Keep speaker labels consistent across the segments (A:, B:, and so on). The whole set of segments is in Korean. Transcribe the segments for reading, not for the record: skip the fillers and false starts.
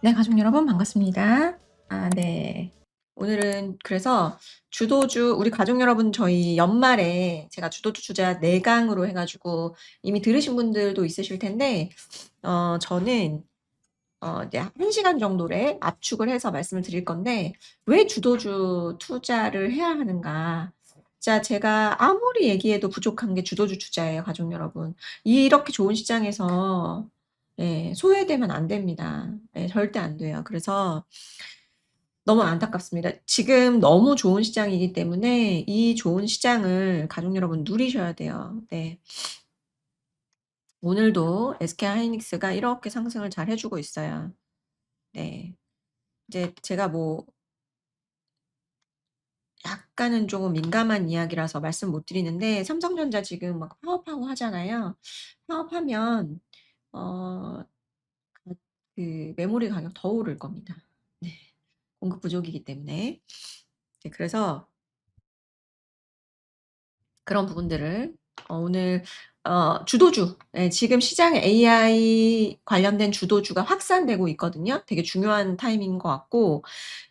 A: 네, 가족 여러분 반갑습니다. 네. 오늘은 그래서 주도주 우리 가족 여러분 저희 연말에 제가 주도주 주자 4 강으로 해 가지고 이미 들으신 분들도 있으실 텐데 저는 이제 1 시간 정도를 압축을 해서 말씀을 드릴 건데 왜 주도주 투자를 해야 하는가. 자, 제가 아무리 얘기해도 부족한 게 주도주 투자예요, 가족 여러분. 이렇게 좋은 시장에서 소외되면 안 됩니다. 절대 안 돼요. 그래서 너무 안타깝습니다. 지금 너무 좋은 시장이기 때문에 이 좋은 시장을 가족 여러분 누리셔야 돼요. 네. 오늘도 SK하이닉스가 이렇게 상승을 잘 해 주고 있어요. 네. 이제 제가 뭐 약간은 조금 민감한 이야기라서 말씀 못 드리는데 삼성전자 지금 막 파업하고 하잖아요. 파업하면 어 그 메모리 가격 더 오를 겁니다. 네. 공급 부족이기 때문에. 네, 그래서 그런 부분들을 오늘 주도주, 지금 시장에 AI 관련된 주도주가 확산되고 있거든요. 되게 중요한 타이밍인 것 같고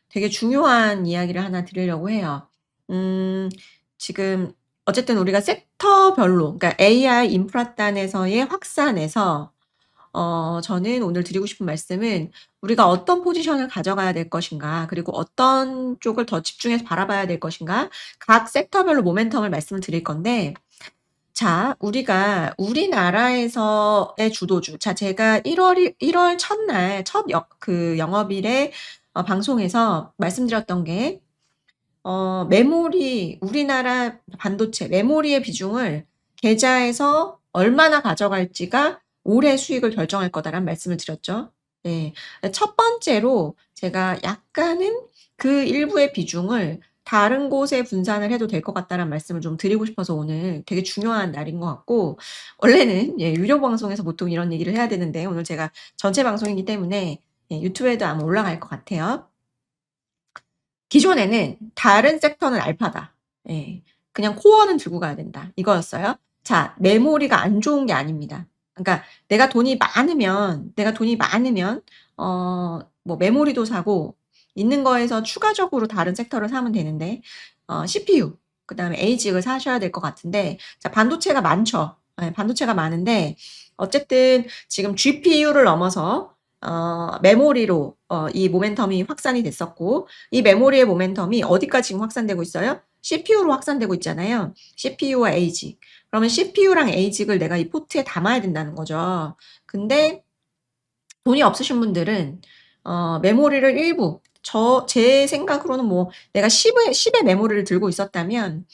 A: 되게 중요한 이야기를 하나 드리려고 해요. 음 지금 어쨌든 우리가 섹터별로, 그러니까 AI 인프라단에서의 확산에서 저는 오늘 드리고 싶은 말씀은 우리가 어떤 포지션을 가져가야 될 것인가, 그리고 어떤 쪽을 더 집중해서 바라봐야 될 것인가, 각 섹터별로 모멘텀을 말씀을 드릴 건데, 자, 우리가 우리나라에서의 주도주. 자, 제가 1월 첫날 첫 영업일에 방송에서 말씀드렸던 게 메모리, 우리나라 반도체 메모리의 비중을 계좌에서 얼마나 가져갈지가 올해 수익을 결정할 거다라는 말씀을 드렸죠. 네. 첫 번째로 제가 약간은 그 일부의 비중을 다른 곳에 분산을 해도 될 것 같다는 말씀을 좀 드리고 싶어서 오늘 되게 중요한 날인 것 같고, 원래는 유료 방송에서 보통 이런 얘기를 해야 되는데 오늘 제가 전체 방송이기 때문에 유튜브에도 아마 올라갈 것 같아요. 기존에는 "다른 섹터는 알파다. 예. 그냥 코어는 들고 가야 된다." 이거였어요. 자, 메모리가 안 좋은 게 아닙니다. 그러니까 내가 돈이 많으면 뭐 메모리도 사고 있는 거에서 추가적으로 다른 섹터를 사면 되는데 CPU, 그다음에 ASIC을 사셔야 될 것 같은데, 자, 반도체가 많죠. 반도체가 많은데 어쨌든 지금 GPU를 넘어서 메모리로 이 모멘텀이 확산이 됐었고, 이 메모리의 모멘텀이 어디까지 지금 확산되고 있어요? CPU로 확산되고 있잖아요. CPU와 ASIC. 그러면 CPU랑 ASIC을 내가 이 포트에 담아야 된다는 거죠. 근데 돈이 없으신 분들은 메모리를 일부, 제 생각으로는 뭐 내가 10의 메모리를 들고 있었다면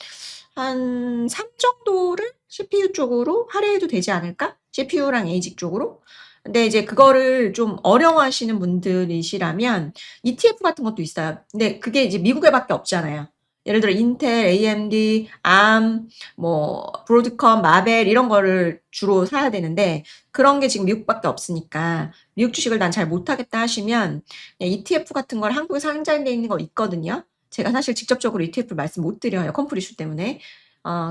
A: 한 3 정도를 CPU 쪽으로 할애해도 되지 않을까? CPU랑 ASIC 쪽으로. 근데 이제 그거를 좀 어려워하시는 분들이시라면 ETF 같은 것도 있어요. 근데 그게 이제 미국에 밖에 없잖아요. 예를 들어 인텔, AMD, ARM, 뭐 브로드컴, 마벨 이런 거를 주로 사야 되는데 그런 게 지금 미국밖에 없으니까 미국 주식을 난 잘 못하겠다 하시면 ETF 같은 걸 한국에 상장돼 있는 거 있거든요. 제가 사실 직접적으로 ETF 말씀 못 드려요, 컴플 이슈 때문에.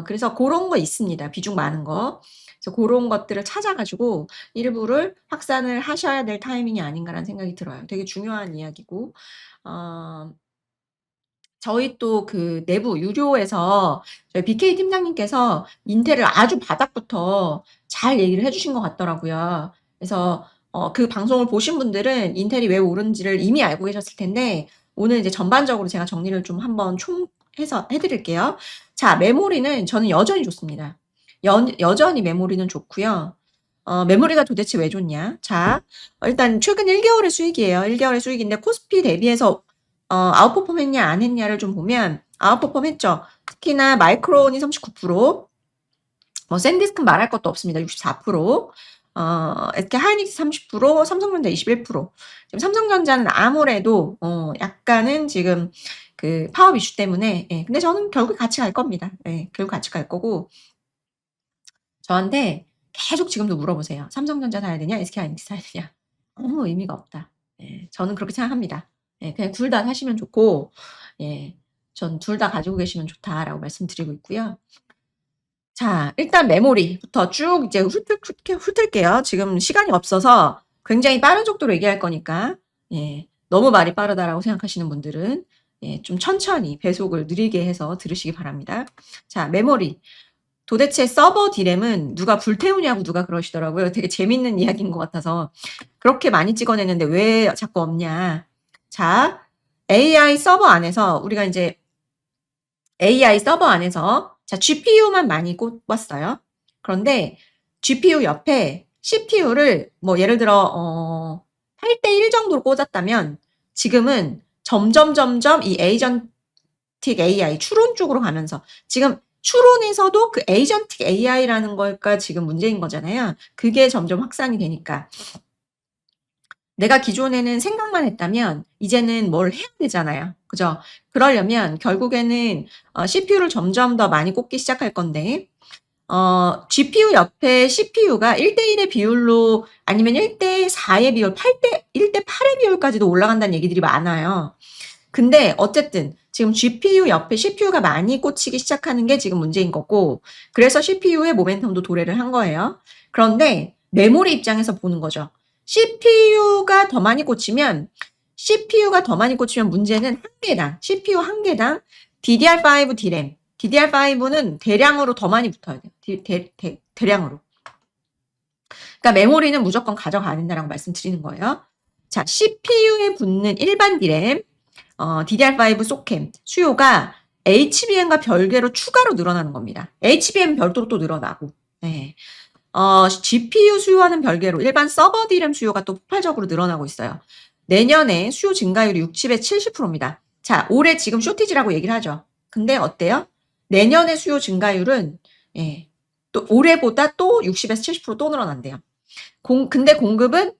A: 그래서 고런 거 있습니다, 비중 많은 거. 그래서 고런 것들을 찾아 가지고 일부를 확산을 하셔야 될 타이밍이 아닌가라는 생각이 들어요. 되게 중요한 이야기고. 어 저희 또 그 내부 유료에서 저희 BK 팀장님께서 인텔을 아주 바닥부터 잘 얘기를 해 주신 것 같더라고요. 그래서 그 방송을 보신 분들은 인텔이 왜 오른지를 이미 알고 계셨을 텐데 오늘 이제 전반적으로 제가 정리를 좀 한번 총해서 해 드릴게요. 자, 메모리는 저는 여전히 좋습니다. 여전히 메모리는 좋고요. 메모리가 도대체 왜 좋냐? 자, 일단 최근 1 개월의 수익이에요. 1 개월의 수익인데 코스피 대비해서 아웃퍼폼 했냐 안 했냐를 좀 보면 아웃퍼폼 했죠. 특히나 마이크론이 39%, 뭐 샌디스크는 말할 것도 없습니다. 64%, SK하이닉스 30%, 삼성전자 21%. 지금 삼성전자는 아무래도 약간은 지금 그 파업 이슈 때문에, 근데 저는 결국 같이 갈 겁니다. 결국 같이 갈 거고, 저한테 계속 지금도 물어보세요. "삼성전자 사야 되냐? SK하이닉스 사야 되냐?" 아무 의미가 없다. 저는 그렇게 생각합니다. 그냥 둘 다 사시면 좋고, 예, 전 "둘 다 가지고 계시면 좋다."라고 말씀드리고 있고요. 자, 일단 메모리부터 쭉 이제 훑을게요. 지금 시간이 없어서 굉장히 빠른 속도로 얘기할 거니까. 예, 너무 말이 빠르다라고 생각하시는 분들은 예, 좀 천천히 배속을 느리게 해서 들으시기 바랍니다. 자, 메모리. 도대체 서버 디램은 누가 불태우냐고 누가 그러시더라고요. 되게 재밌는 이야기인 것 같아서. 그렇게 많이 찍어냈는데 왜 자꾸 없냐. 자, AI 서버 안에서 우리가 이제 AI 서버 안에서 자, GPU만 많이 꼽았어요. 그런데 GPU 옆에 CPU를 뭐 예를 들어 8대 1 정도로 꽂았다면 지금은 점점 이 에이전틱 AI 추론 쪽으로 가면서 지금 추론에서도 그 에이전틱 AI라는 걸까 지금 문제인 거잖아요. 그게 점점 확산이 되니까. 내가 기존에는 생각만 했다면 이제는 뭘 해야 되잖아요. 그죠? 그러려면 결국에는 CPU를 점점 더 많이 꽂기 시작할 건데 GPU 옆에 CPU가 1대1의 비율로 아니면 1대4의 비율, 1대8의 비율까지도 올라간다는 얘기들이 많아요. 근데 어쨌든 지금 GPU 옆에 CPU가 많이 꽂히기 시작하는 게 지금 문제인 거고 그래서 CPU의 모멘텀도 도래를 한 거예요. 그런데 메모리 입장에서 보는 거죠. CPU가 더 많이 꽂히면 문제는 한 개당, CPU 한 개당 DDR5 D램. DDR5는 대량으로 더 많이 붙어야 돼요. 대량으로. 그러니까 메모리는 무조건 가져가야 된다라고 말씀드리는 거예요. 자, CPU에 붙는 일반 D램, DDR5 소캠 수요가 HBM과 별개로 추가로 늘어나는 겁니다. HBM 별도로 또 늘어나고. 네. GPU 수요와는 별개로 일반 서버 D램 수요가 또 폭발적으로 늘어나고 있어요. 내년에 수요 증가율이 60에 70%입니다. 자, 올해 지금 쇼티지라고 얘기를 하죠. 근데 어때요? 내년의 수요 증가율은 예, 또 올해보다 또 60에서 70%또 늘어난대요. 근데 공급은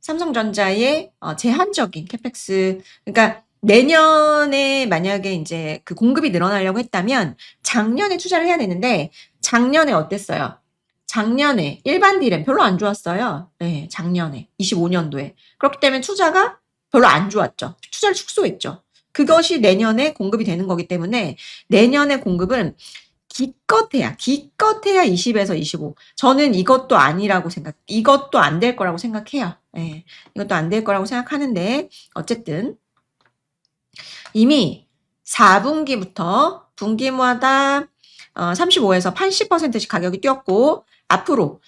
A: 삼성전자의 제한적인 캐펙스, 그러니까 내년에 만약에 이제 그 공급이 늘어나려고 했다면 작년에 투자를 해야 되는데 작년에 어땠어요? 작년에 일반 D램 별로 안 좋았어요. 네, 작년에 25년도에. 그렇기 때문에 투자가 별로 안 좋았죠. 투자를 축소했죠. 그것이 내년에 공급이 되는 거기 때문에 내년의 공급은 기껏해야 20에서 25. 저는 이것도 아니라고 이것도 안 될 거라고 생각해요. 예, 이것도 안 될 거라고 생각하는데 어쨌든 이미 4분기부터 분기마다 35에서 80%씩 가격이 뛰었고 앞으로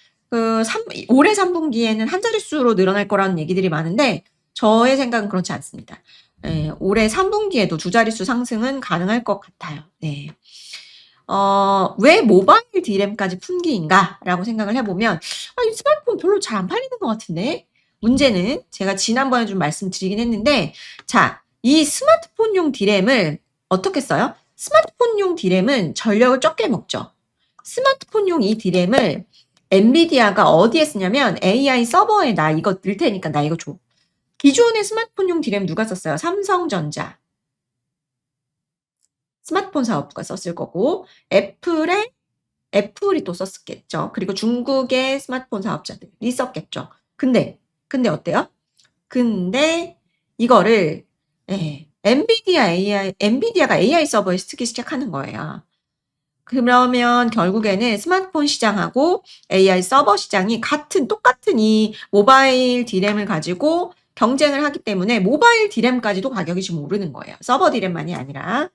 A: 올해 3분기에는 한 자릿수로 늘어날 거라는 얘기들이 많은데 저의 생각은 그렇지 않습니다. 예, 올해 3분기에도 두 자릿수 상승은 가능할 것 같아요. 네. 왜 모바일 D램까지 품귀인가라고 생각을 해보면 이 스마트폰 별로 잘 안 팔리는 것 같은데 문제는 제가 지난번에 좀 말씀드리긴 했는데 자, 이 스마트폰용 D램을 어떻게 써요? 스마트폰용 D램은 전력을 적게 먹죠. 스마트폰용 이 D램을 엔비디아가 어디에 쓰냐면 AI 서버에 나 이거 넣을 테니까 나 이거 줘. 기존의 스마트폰용 D램 누가 썼어요? 삼성전자. 스마트폰 사업부가 썼을 거고 애플이 또 썼겠죠. 그리고 중국의 스마트폰 사업자들이 썼겠죠. 근데 어때요? 근데 이거를 엔비디아가 AI 서버에 쓰기 시작하는 거예요. 그러면 결국에는 스마트폰 시장하고 AI 서버 시장이 똑같은 이 모바일 D램을 가지고 경쟁을 하기 때문에 모바일 D램까지도 가격이 지금 오르는 거예요. 서버 D램만이 아니라.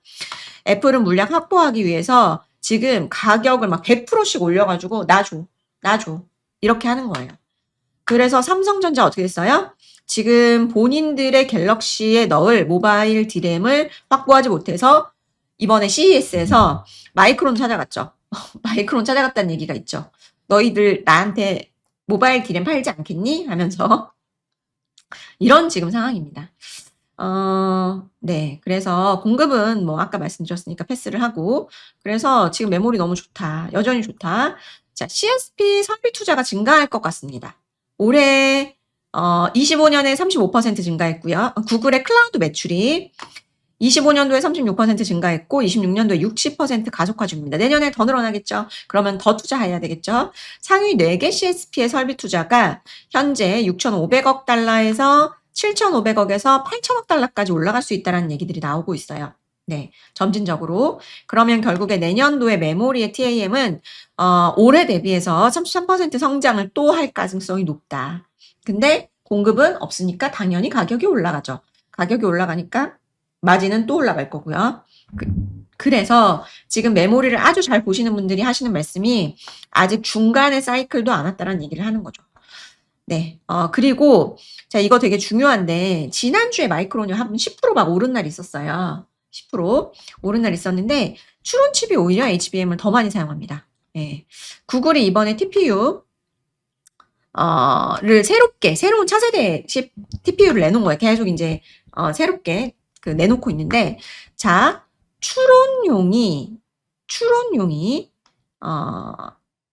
A: 애플은 물량 확보하기 위해서 지금 가격을 막 100%씩 올려가지고 나 줘. 이렇게 하는 거예요. 그래서 삼성전자 어떻게 됐어요? 지금 본인들의 갤럭시에 넣을 모바일 D램을 확보하지 못해서 이번에 CES에서 마이크론 찾아갔죠. 마이크론 찾아갔다는 얘기가 있죠. 너희들 나한테 모바일 D램 팔지 않겠니? 하면서 이런 지금 상황입니다. 네. 그래서 공급은 뭐 아까 말씀드렸으니까 패스를 하고 그래서 지금 메모리 너무 좋다. 여전히 좋다. 자, CSP 설비 투자가 증가할 것 같습니다. 올해 25년에 35% 증가했고요. 구글의 클라우드 매출이 25년도에 36% 증가했고 26년도에 60% 가속화 중입니다. 내년에 더 늘어나겠죠. 그러면 더 투자해야 되겠죠. 상위 4개 CSP의 설비 투자가 현재 6,500억 달러에서 7,500억에서 8,000억 달러까지 올라갈 수 있다는 얘기들이 나오고 있어요. 네, 점진적으로. 그러면 결국에 내년도에 메모리의 TAM은 올해 대비해서 33% 성장을 또 할 가능성이 높다. 근데 공급은 없으니까 당연히 가격이 올라가죠. 가격이 올라가니까 마진은 또 올라갈 거고요. 그래서 지금 메모리를 아주 잘 보시는 분들이 하시는 말씀이 아직 중간의 사이클도 안 왔다는 얘기를 하는 거죠. 네. 그리고 자, 이거 되게 중요한데 지난주에 마이크론이 한 10% 막 오른 날이 있었어요. 10% 오른 날이 있었는데 추론칩이 오히려 HBM을 더 많이 사용합니다. 예. 구글이 이번에 TPU 를 새로운 차세대 TPU를 내놓은 거예요. 계속 이제 새롭게 내놓고 있는데, 자, 추론용이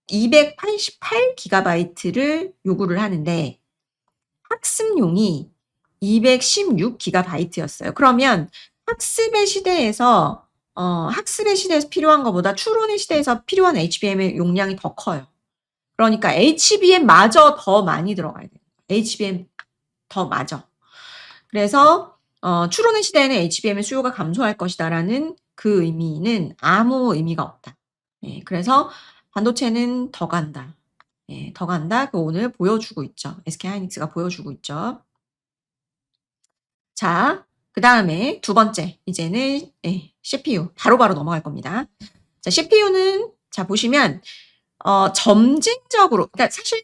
A: 288GB를 요구를 하는데 학습용이 216GB였어요. 그러면 학습의 시대에서 필요한 것보다 추론의 시대에서 필요한 HBM의 용량이 더 커요. 그러니까 HBM마저 더 많이 들어가야 돼요. HBM 더 마저. 그래서 추론의 시대에는 HBM의 수요가 감소할 것이다라는 그 의미는 아무 의미가 없다. 예, 그래서 반도체는 더 간다. 예, 더 간다. 그 오늘 보여주고 있죠. SK하이닉스가 보여주고 있죠. 자, 그 다음에 두 번째 이제는 CPU 바로바로 넘어갈 겁니다. 자, CPU는 자 보시면 점진적으로, 그러니까 사실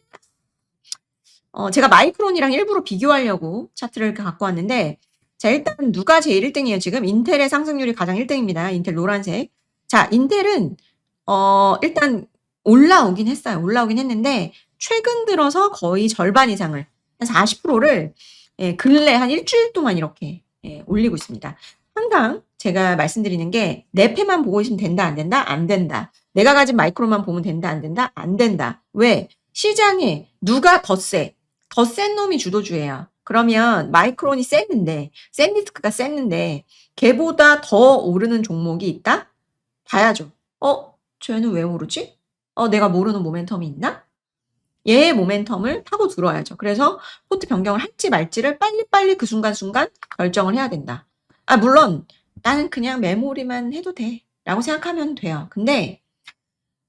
A: 제가 마이크론이랑 일부러 비교하려고 차트를 이렇게 갖고 왔는데, 자, 일단 누가 제일 1등이에요? 지금 인텔의 상승률이 가장 1등입니다. 인텔 노란색. 자, 인텔은 일단 올라오긴 했어요. 올라오긴 했는데 최근 들어서 거의 절반 이상을, 한 40%를 근래 한 일주일 동안 이렇게 올리고 있습니다. 항상 제가 말씀드리는 게 내 패만 보고 있으면 된다, 안 된다? 안 된다. 내가 가진 마이크론만 보면 된다, 안 된다? 안 된다. 왜? 시장에 누가 더 센 놈이 주도주예요. 그러면 마이크론이 셌는데, 샌디스크가 셌는데 걔보다 더 오르는 종목이 있다? 봐야죠. 쟤는 왜 오르지? 내가 모르는 모멘텀이 있나? 얘의 모멘텀을 타고 들어야죠. 그래서 포트 변경을 할지 말지를 빨리빨리 그 순간순간 결정을 해야 된다. 물론 나는 그냥 메모리만 해도 돼 라고 생각하면 돼요. 근데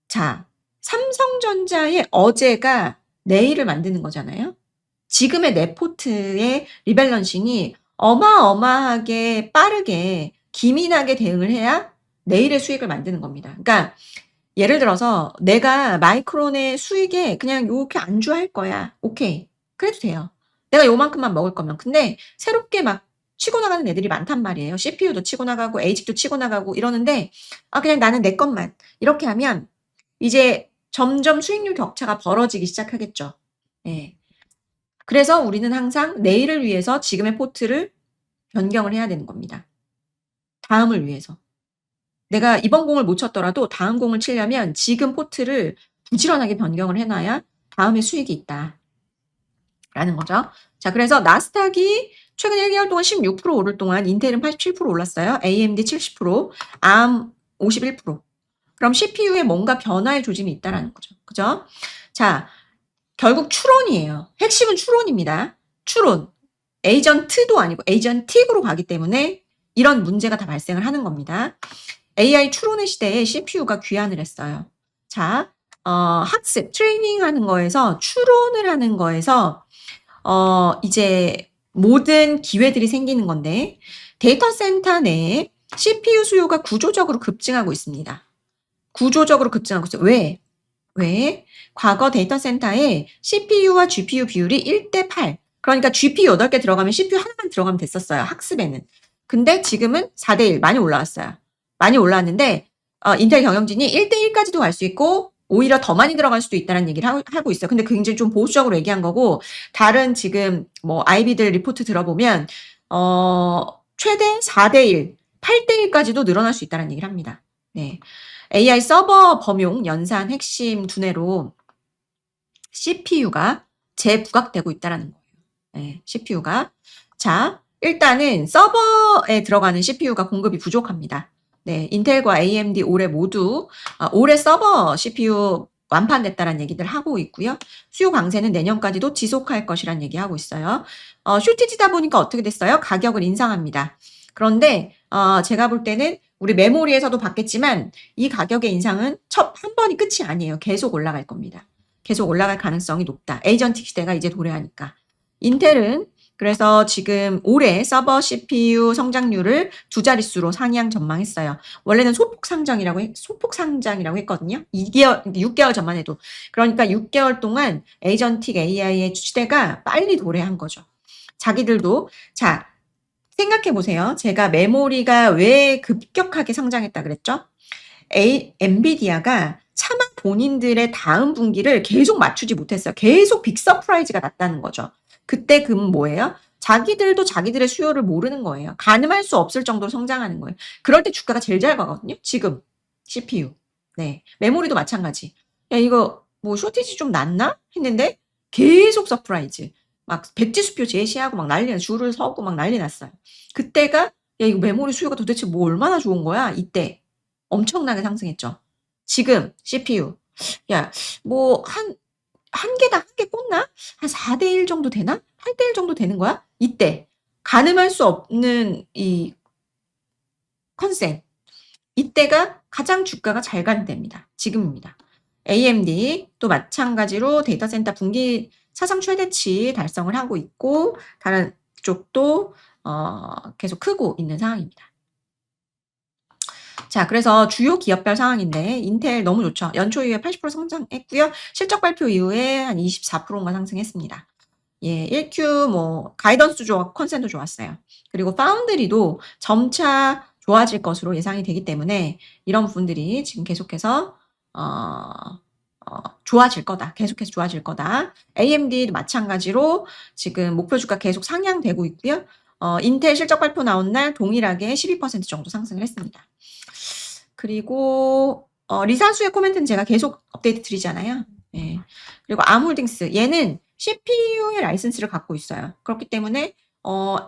A: 자, 삼성전자의 어제가 내일을 만드는 거잖아요. 지금의 내 포트의 리밸런싱이 어마어마하게 빠르게 기민하게 대응을 해야 내일의 수익을 만드는 겁니다. 그러니까 예를 들어서 내가 마이크론의 수익에 그냥 요렇게 안주할 거야. 오케이. 그래도 돼요. 내가 요만큼만 먹을 거면. 근데 새롭게 막 치고 나가는 애들이 많단 말이에요. CPU도 치고 나가고 ASIC도 치고 나가고 이러는데 그냥 나는 내 것만. 이렇게 하면 이제 점점 수익률 격차가 벌어지기 시작하겠죠. 예. 그래서 우리는 항상 내일을 위해서 지금의 포트를 변경을 해야 되는 겁니다. 다음을 위해서. 내가 이번 공을 못 쳤더라도 다음 공을 치려면 지금 포트를 부지런하게 변경을 해놔야 다음에 수익이 있다. 라는 거죠. 자, 그래서 나스닥이 최근 1개월 동안 16% 오를 동안 인텔은 87% 올랐어요. AMD 70%, ARM 51%. 그럼 CPU에 뭔가 변화의 조짐이 있다라는 거죠. 그죠? 자, 결국 추론이에요. 핵심은 추론입니다. 추론. 에이전트도 아니고 에이전틱으로 가기 때문에 이런 문제가 다 발생을 하는 겁니다. AI 추론의 시대에 CPU가 귀환을 했어요. 자, 학습, 트레이닝 하는 거에서, 추론을 하는 거에서, 이제 모든 기회들이 생기는 건데, 데이터 센터 내에 CPU 수요가 구조적으로 급증하고 있습니다. 구조적으로 급증하고 있어요. 왜? 과거 데이터 센터에 CPU와 GPU 비율이 1대8. 그러니까 GPU 8개 들어가면 CPU 하나만 들어가면 됐었어요. 학습에는. 근데 지금은 4대1 많이 올라왔어요. 많이 올라왔는데 인텔 경영진이 1대1까지도 갈 수 있고 오히려 더 많이 들어갈 수도 있다는 얘기를 하고 있어요. 근데 굉장히 좀 보수적으로 얘기한 거고 다른 지금 뭐 아이비들 리포트 들어보면 최대 4대1, 8대1까지도 늘어날 수 있다는 얘기를 합니다. 네. AI 서버 범용 연산 핵심 두뇌로 CPU가 재부각되고 있다는 거예요. 네, CPU가. 자, 일단은 서버에 들어가는 CPU가 공급이 부족합니다. 네, 인텔과 AMD 올해 모두 올해 서버 CPU 완판됐다는 얘기들 하고 있고요. 수요 강세는 내년까지도 지속할 것이라는 얘기하고 있어요. 쇼티지다 보니까 어떻게 됐어요? 가격을 인상합니다. 그런데 제가 볼 때는 우리 메모리에서도 봤겠지만 이 가격의 인상은 한 번이 끝이 아니에요. 계속 올라갈 겁니다. 계속 올라갈 가능성이 높다. 에이전틱 시대가 이제 도래하니까. 인텔은 그래서 지금 올해 서버 CPU 성장률을 2자릿수로 상향 전망했어요. 원래는 소폭 상장이라고 했거든요. 6개월 전만 해도. 그러니까 6개월 동안 에이전틱 AI의 시대가 빨리 도래한 거죠. 자기들도 자, 생각해 보세요. 제가 메모리가 왜 급격하게 성장했다 그랬죠? 엔비디아가 차마 본인들의 다음 분기를 계속 맞추지 못했어요. 계속 빅 서프라이즈가 났다는 거죠. 그때 금은 뭐예요? 자기들도 자기들의 수요를 모르는 거예요. 가늠할 수 없을 정도로 성장하는 거예요. 그럴 때 주가가 제일 잘 가거든요. 지금 CPU. 네. 메모리도 마찬가지. 야, 이거 뭐 쇼티지 좀 났나? 했는데 계속 서프라이즈. 막 백지수표 제시하고 막 줄을 서고 막 난리 났어요. 그때가 야, 이거 메모리 수요가 도대체 뭐 얼마나 좋은 거야? 이때. 엄청나게 상승했죠. 지금 CPU. 야, 뭐 한 개당 한 개 꽂나? 한 4대 1 정도 되나? 8대 1 정도 되는 거야? 이때 가늠할 수 없는 이 컨셉. 이때가 가장 주가가 잘 가는 때입니다. 지금입니다. AMD 또 마찬가지로 데이터 센터 분기 사상 최대치 달성을 하고 있고 다른 쪽도 계속 크고 있는 상황입니다. 자, 그래서 주요 기업별 상황인데 인텔 너무 좋죠. 연초 이후에 80% 성장했고요. 실적 발표 이후에 한 24%인가 상승했습니다. 예, 1Q 뭐 가이던스도 좋았고 컨센도 좋았어요. 그리고 파운드리도 점차 좋아질 것으로 예상이 되기 때문에 이런 부분들이 지금 계속해서 좋아질 거다. 계속해서 좋아질 거다. AMD도 마찬가지로 지금 목표 주가 계속 상향되고 있고요. 인텔 실적 발표 나온 날 동일하게 12% 정도 상승을 했습니다. 그리고 리사수의 코멘트는 제가 계속 업데이트 드리잖아요. 예. 그리고 암홀딩스 얘는 CPU의 라이선스를 갖고 있어요. 그렇기 때문에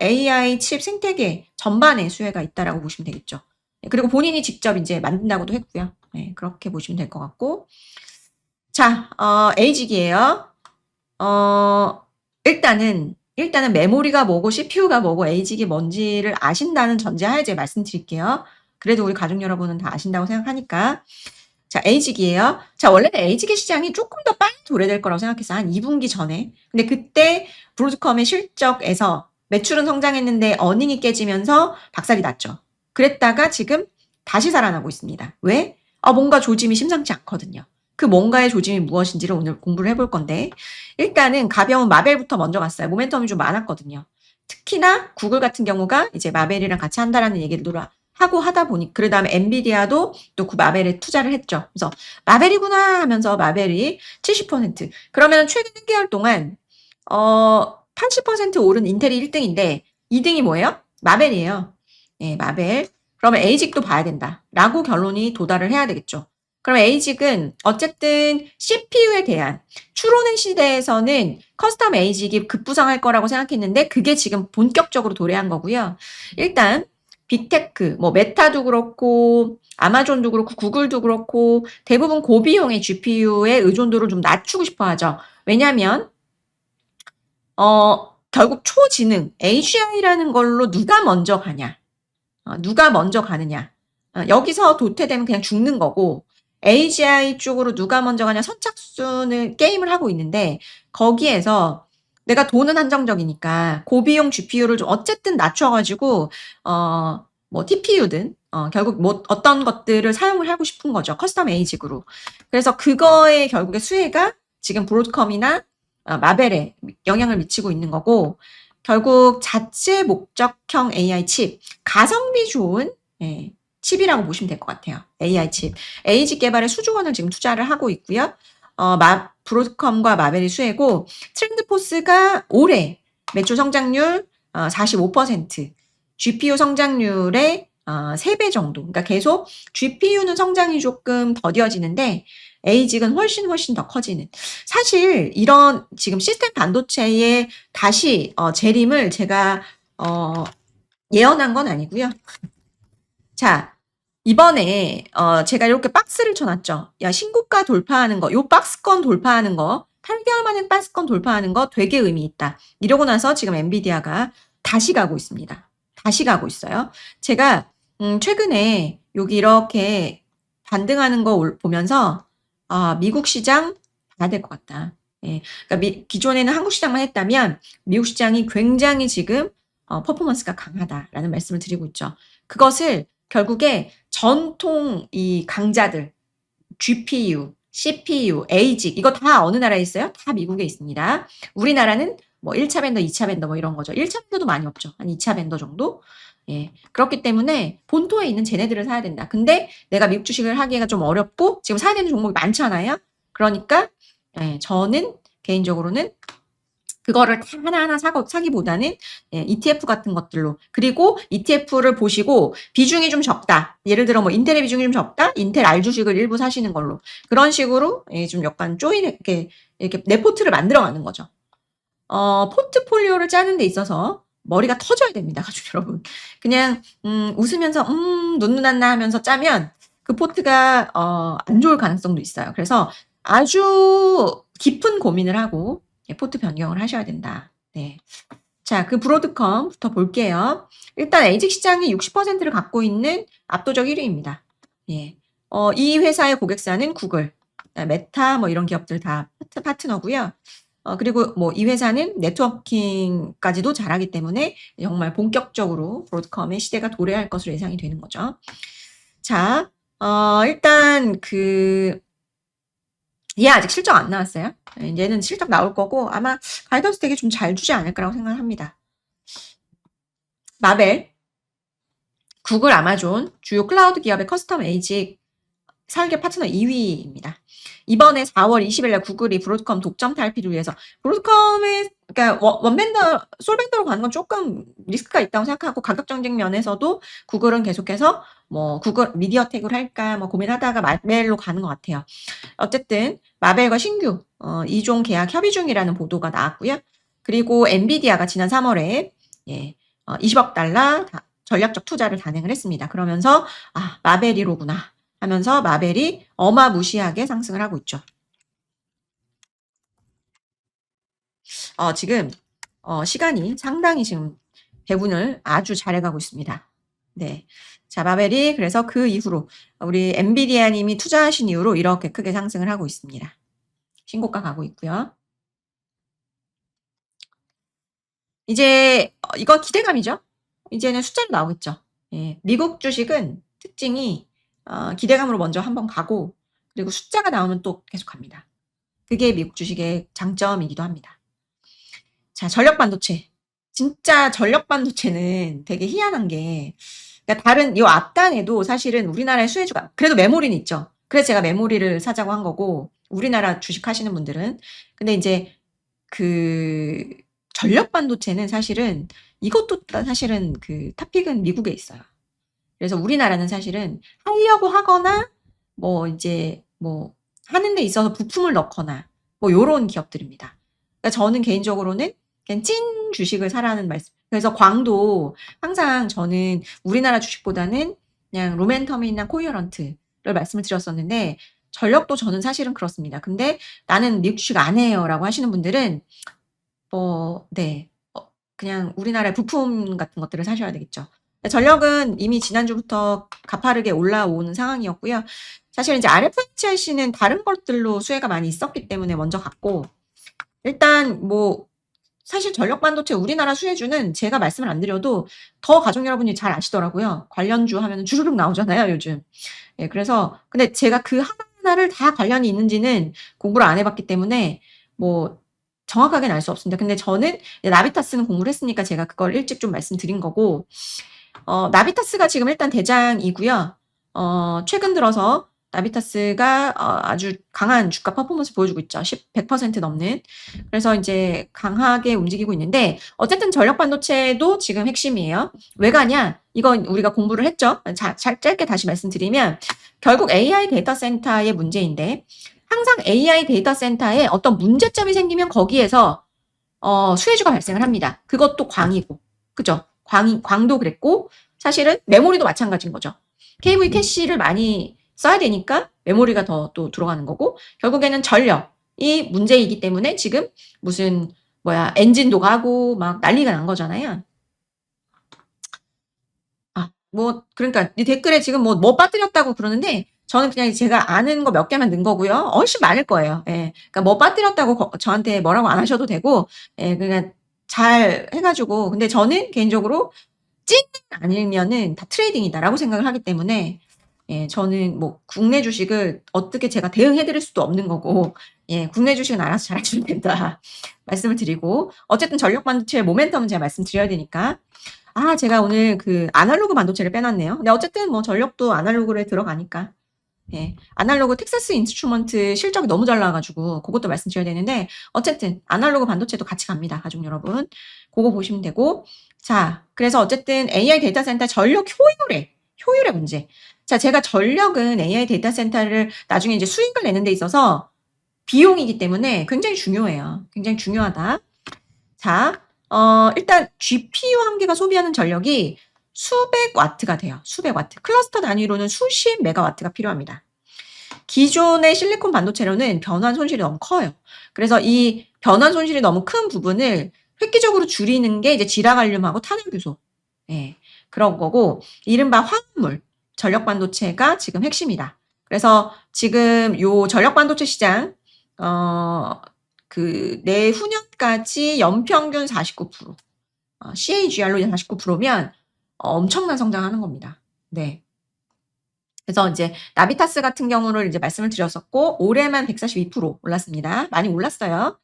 A: AI 칩 생태계 전반에 수혜가 있다라고 보시면 되겠죠. 그리고 본인이 직접 이제 만든다고도 했고요. 네, 그렇게 보시면 될 것 같고. 자, 에이직이에요. 일단은 메모리가 뭐고 CPU가 뭐고 에이직이 뭔지를 아신다는 전제하에 제가 말씀드릴게요. 그래도 우리 가족 여러분은 다 아신다고 생각하니까. 자, 에이직이에요. 자, 원래는 에이직의 시장이 조금 더 빨리 도래될 거라고 생각했어요. 한 2분기 전에. 근데 그때 브로드컴의 실적에서 매출은 성장했는데 어닝이 깨지면서 박살이 났죠. 그랬다가 지금 다시 살아나고 있습니다. 왜? 뭔가 조짐이 심상치 않거든요. 그 뭔가의 조짐이 무엇인지를 오늘 공부를 해볼 건데 일단은 가벼운 마벨부터 먼저 갔어요. 모멘텀이 좀 많았거든요. 특히나 구글 같은 경우가 이제 마벨이랑 같이 한다라는 얘기를 하고 하다 보니 그 다음에 엔비디아도 또 그 마벨에 투자를 했죠. 그래서 마벨이구나 하면서 마벨이 70% 그러면 최근 1개월 동안 80% 오른 인텔이 1등인데 2등이 뭐예요? 마벨이에요. 예, 마벨. 그러면 에이직도 봐야 된다라고 결론이 도달을 해야 되겠죠. 그럼 에이직은 어쨌든 CPU에 대한 추론의 시대에서는 커스텀 에이직이 급부상할 거라고 생각했는데 그게 지금 본격적으로 도래한 거고요. 일단 빅테크, 뭐 메타도 그렇고 아마존도 그렇고 구글도 그렇고 대부분 고비용의 GPU의 의존도를 좀 낮추고 싶어 하죠. 왜냐하면 결국 초지능 AGI라는 걸로 누가 먼저 가냐, 누가 먼저 가느냐. 여기서 도태되면 그냥 죽는 거고 AGI 쪽으로 누가 먼저 가냐 선착순을 게임을 하고 있는데 거기에서 내가 돈은 한정적이니까 고비용 GPU를 좀 어쨌든 낮춰가지고 뭐 TPU든 결국 뭐 어떤 것들을 사용을 하고 싶은 거죠. 커스텀 에이직으로. 그래서 그거에 결국에 수혜가 지금 브로드컴이나 마벨에 영향을 미치고 있는 거고 결국 자체 목적형 AI 칩, 가성비 좋은 칩이라고 보시면 될 것 같아요. AI 칩. 에이직 개발에 수조 원을 지금 투자를 하고 있고요. 브로드컴과 마벨이 수혜고 트렌드포스가 올해 매출 성장률 45%, GPU 성장률의 3배 정도. 그러니까 계속 GPU는 성장이 조금 더뎌지는데 에이직은 훨씬 더 커지는. 사실 이런 지금 시스템 반도체의 다시 재림을 제가 예언한 건 아니고요. 자, 이번에 제가 이렇게 박스를 쳐놨죠. 야, 신고가 돌파하는 거, 요 박스권 돌파하는 거, 8개월 만에 박스권 돌파하는 거 되게 의미 있다. 이러고 나서 지금 엔비디아가 다시 가고 있습니다. 다시 가고 있어요. 제가 최근에 여기 이렇게 반등하는 거 보면서 미국 시장 봐야 될 것 같다. 예. 그러니까 기존에는 한국 시장만 했다면 미국 시장이 굉장히 지금 퍼포먼스가 강하다라는 말씀을 드리고 있죠. 그것을 결국에 전통 이 강자들 GPU, CPU, ASIC 이거 다 어느 나라에 있어요? 다 미국에 있습니다. 우리나라는 뭐 1차 벤더, 2차 벤더 뭐 이런 거죠. 1차 벤더도 많이 없죠. 한 2차 벤더 정도? 예. 그렇기 때문에 본토에 있는 쟤네들을 사야 된다. 근데 내가 미국 주식을 하기가 좀 어렵고 지금 사야 되는 종목이 많잖아요. 그러니까 예, 저는 개인적으로는 그거를 다 하나하나 사기보다는 ETF 같은 것들로 그리고 ETF를 보시고 비중이 좀 적다. 예를 들어 뭐 인텔의 비중이 좀 적다. 인텔 R 주식을 일부 사시는 걸로 그런 식으로 좀 약간 이렇게 내 포트를 만들어가는 거죠. 포트폴리오를 짜는 데 있어서 머리가 터져야 됩니다, 가족 여러분. 그냥 웃으면서 눈누난나 하면서 짜면 그 포트가 안 좋을 가능성도 있어요. 그래서 아주 깊은 고민을 하고 포트 변경을 하셔야 된다. 네. 자, 그 브로드컴부터 볼게요. 일단 에이직 시장이 60%를 갖고 있는 압도적 1위입니다. 예. 이 회사의 고객사는 구글, 메타 뭐 이런 기업들 다 파트너고요. 그리고 뭐 이 회사는 네트워킹까지도 잘하기 때문에 정말 본격적으로 브로드컴의 시대가 도래할 것으로 예상이 되는 거죠. 자, 일단 얘 아직 실적 안 나왔어요. 얘는 실적 나올 거고 아마 가이던스 되게 좀 잘 주지 않을까라고 생각을 합니다. 마벨, 구글, 아마존 주요 클라우드 기업의 커스텀 에이직 설계 파트너 2위입니다. 이번에 4월 20일 날 구글이 브로드컴 독점 탈피를 위해서 브로드컴의 그러니까 원벤더, 솔벤더로 가는 건 조금 리스크가 있다고 생각하고 가격 경쟁 면에서도 구글은 계속해서 뭐 구글 미디어텍으로 할까 뭐 고민하다가 마벨로 가는 것 같아요. 어쨌든 마벨과 신규 2종 계약 협의 중이라는 보도가 나왔고요. 그리고 엔비디아가 지난 3월에 20억 달러 전략적 투자를 단행을 했습니다. 그러면서 마벨이로구나 하면서 마벨이 어마무시하게 상승을 하고 있죠. 지금 시간이 상당히 지금 배분을 아주 잘해가고 있습니다. 네. 자, 마벨이 그래서 그 이후로 우리 엔비디아님이 투자하신 이후로 이렇게 크게 상승을 하고 있습니다. 신고가 가고 있고요. 이제 이거 기대감이죠. 이제는 숫자로 나오겠죠. 예, 미국 주식은 특징이 기대감으로 먼저 한번 가고 그리고 숫자가 나오면 또 계속 갑니다. 그게 미국 주식의 장점이기도 합니다. 자, 전력 반도체. 진짜 전력 반도체는 되게 희한한 게 그러니까 다른 이 앞단에도 사실은 우리나라의 수혜주가 그래도 메모리는 있죠. 그래서 제가 메모리를 사자고 한 거고 우리나라 주식 하시는 분들은 근데 이제 그 전력 반도체는 사실은 이것도 사실은 그 탑픽은 미국에 있어요. 그래서 우리나라는 사실은 하려고 하거나 뭐 이제 뭐 하는 데 있어서 부품을 넣거나 뭐 요런 기업들입니다. 그러니까 저는 개인적으로는 그냥 찐 주식을 사라는 말씀. 그래서 광도 항상 저는 우리나라 주식보다는 그냥 로맨텀이나 코이어런트를 말씀을 드렸었는데 전력도 저는 사실은 그렇습니다. 근데 나는 미국 주식 안 해요라고 하시는 분들은 네. 그냥 우리나라의 부품 같은 것들을 사셔야 되겠죠. 전력은 이미 지난주부터 가파르게 올라오는 상황이었고요. 사실 이제 RFHIC는 다른 것들로 수혜가 많이 있었기 때문에 먼저 갔고 일단 뭐 사실 전력 반도체 우리나라 수혜주는 제가 말씀을 안 드려도 더 가족 여러분이 잘 아시더라고요. 관련주 하면 주르륵 나오잖아요, 요즘. 예, 그래서 근데 제가 그 하나하나를 다 관련이 있는지는 공부를 안 해봤기 때문에 뭐 정확하게는 알 수 없습니다. 근데 저는 나비타스는 공부를 했으니까 제가 그걸 일찍 좀 말씀드린 거고 나비타스가 지금 일단 대장이고요. 최근 들어서 나비타스가 아주 강한 주가 퍼포먼스 보여주고 있죠. 100% 넘는. 그래서 이제 강하게 움직이고 있는데 어쨌든 전력 반도체도 지금 핵심이에요. 왜 가냐? 이건 우리가 공부를 했죠. 짧게 다시 말씀드리면 결국 AI 데이터 센터의 문제인데 항상 AI 데이터 센터에 어떤 문제점이 생기면 거기에서 수혜주가 발생을 합니다. 그것도 광이고. 그죠? 광도 그랬고 사실은 메모리도 마찬가지인 거죠. KV 캐시를 많이 써야 되니까 메모리가 더 또 들어가는 거고 결국에는 전력이 문제이기 때문에 지금 무슨 엔진도 가고 막 난리가 난 거잖아요. 뭐 그러니까 이 댓글에 지금 뭐 빠뜨렸다고 그러는데 저는 그냥 제가 아는 거 몇 개만 넣은 거고요. 훨씬 많을 거예요. 예. 그러니까 뭐 빠뜨렸다고 저한테 뭐라고 안 하셔도 되고, 예, 그냥 잘 해가지고. 근데 저는 개인적으로 찐 아니면은 다 트레이딩이다라고 생각을 하기 때문에, 예, 저는 뭐 국내 주식을 어떻게 제가 대응해 드릴 수도 없는 거고, 예, 국내 주식은 알아서 잘 하시면 된다 말씀을 드리고, 어쨌든 전력 반도체의 모멘텀은 제가 말씀드려야 되니까. 제가 오늘 그 아날로그 반도체를 빼놨네요. 근데 어쨌든 뭐 전력도 아날로그에 들어가니까. 예, 아날로그 텍사스 인스트루먼트 실적이 너무 잘 나와가지고 그것도 말씀드려야 되는데, 어쨌든 아날로그 반도체도 같이 갑니다, 가족 여러분. 그거 보시면 되고. 자, 그래서 어쨌든 AI 데이터 센터 전력 효율의 문제. 자, 제가 전력은 AI 데이터 센터를 나중에 이제 수익을 내는 데 있어서 비용이기 때문에 굉장히 중요해요. 굉장히 중요하다. 자, 일단 GPU 한 개가 소비하는 전력이 수백 와트가 돼요. 수백 와트. 클러스터 단위로는 수십 메가와트가 필요합니다. 기존의 실리콘 반도체로는 변환 손실이 너무 커요. 그래서 이 변환 손실이 너무 큰 부분을 획기적으로 줄이는 게 이제 지라갈륨하고 탄화교소. 예, 그런 거고, 이른바 화합물, 전력 반도체가 지금 핵심이다. 그래서 지금 요 전력 반도체 시장, 그 내후년까지 연평균 49%, CAGR로 49%면 엄청난 성장하는 겁니다. 네. 그래서 이제 나비타스 같은 경우를 이제 말씀을 드렸었고, 올해만 142% 올랐습니다. 많이 올랐어요.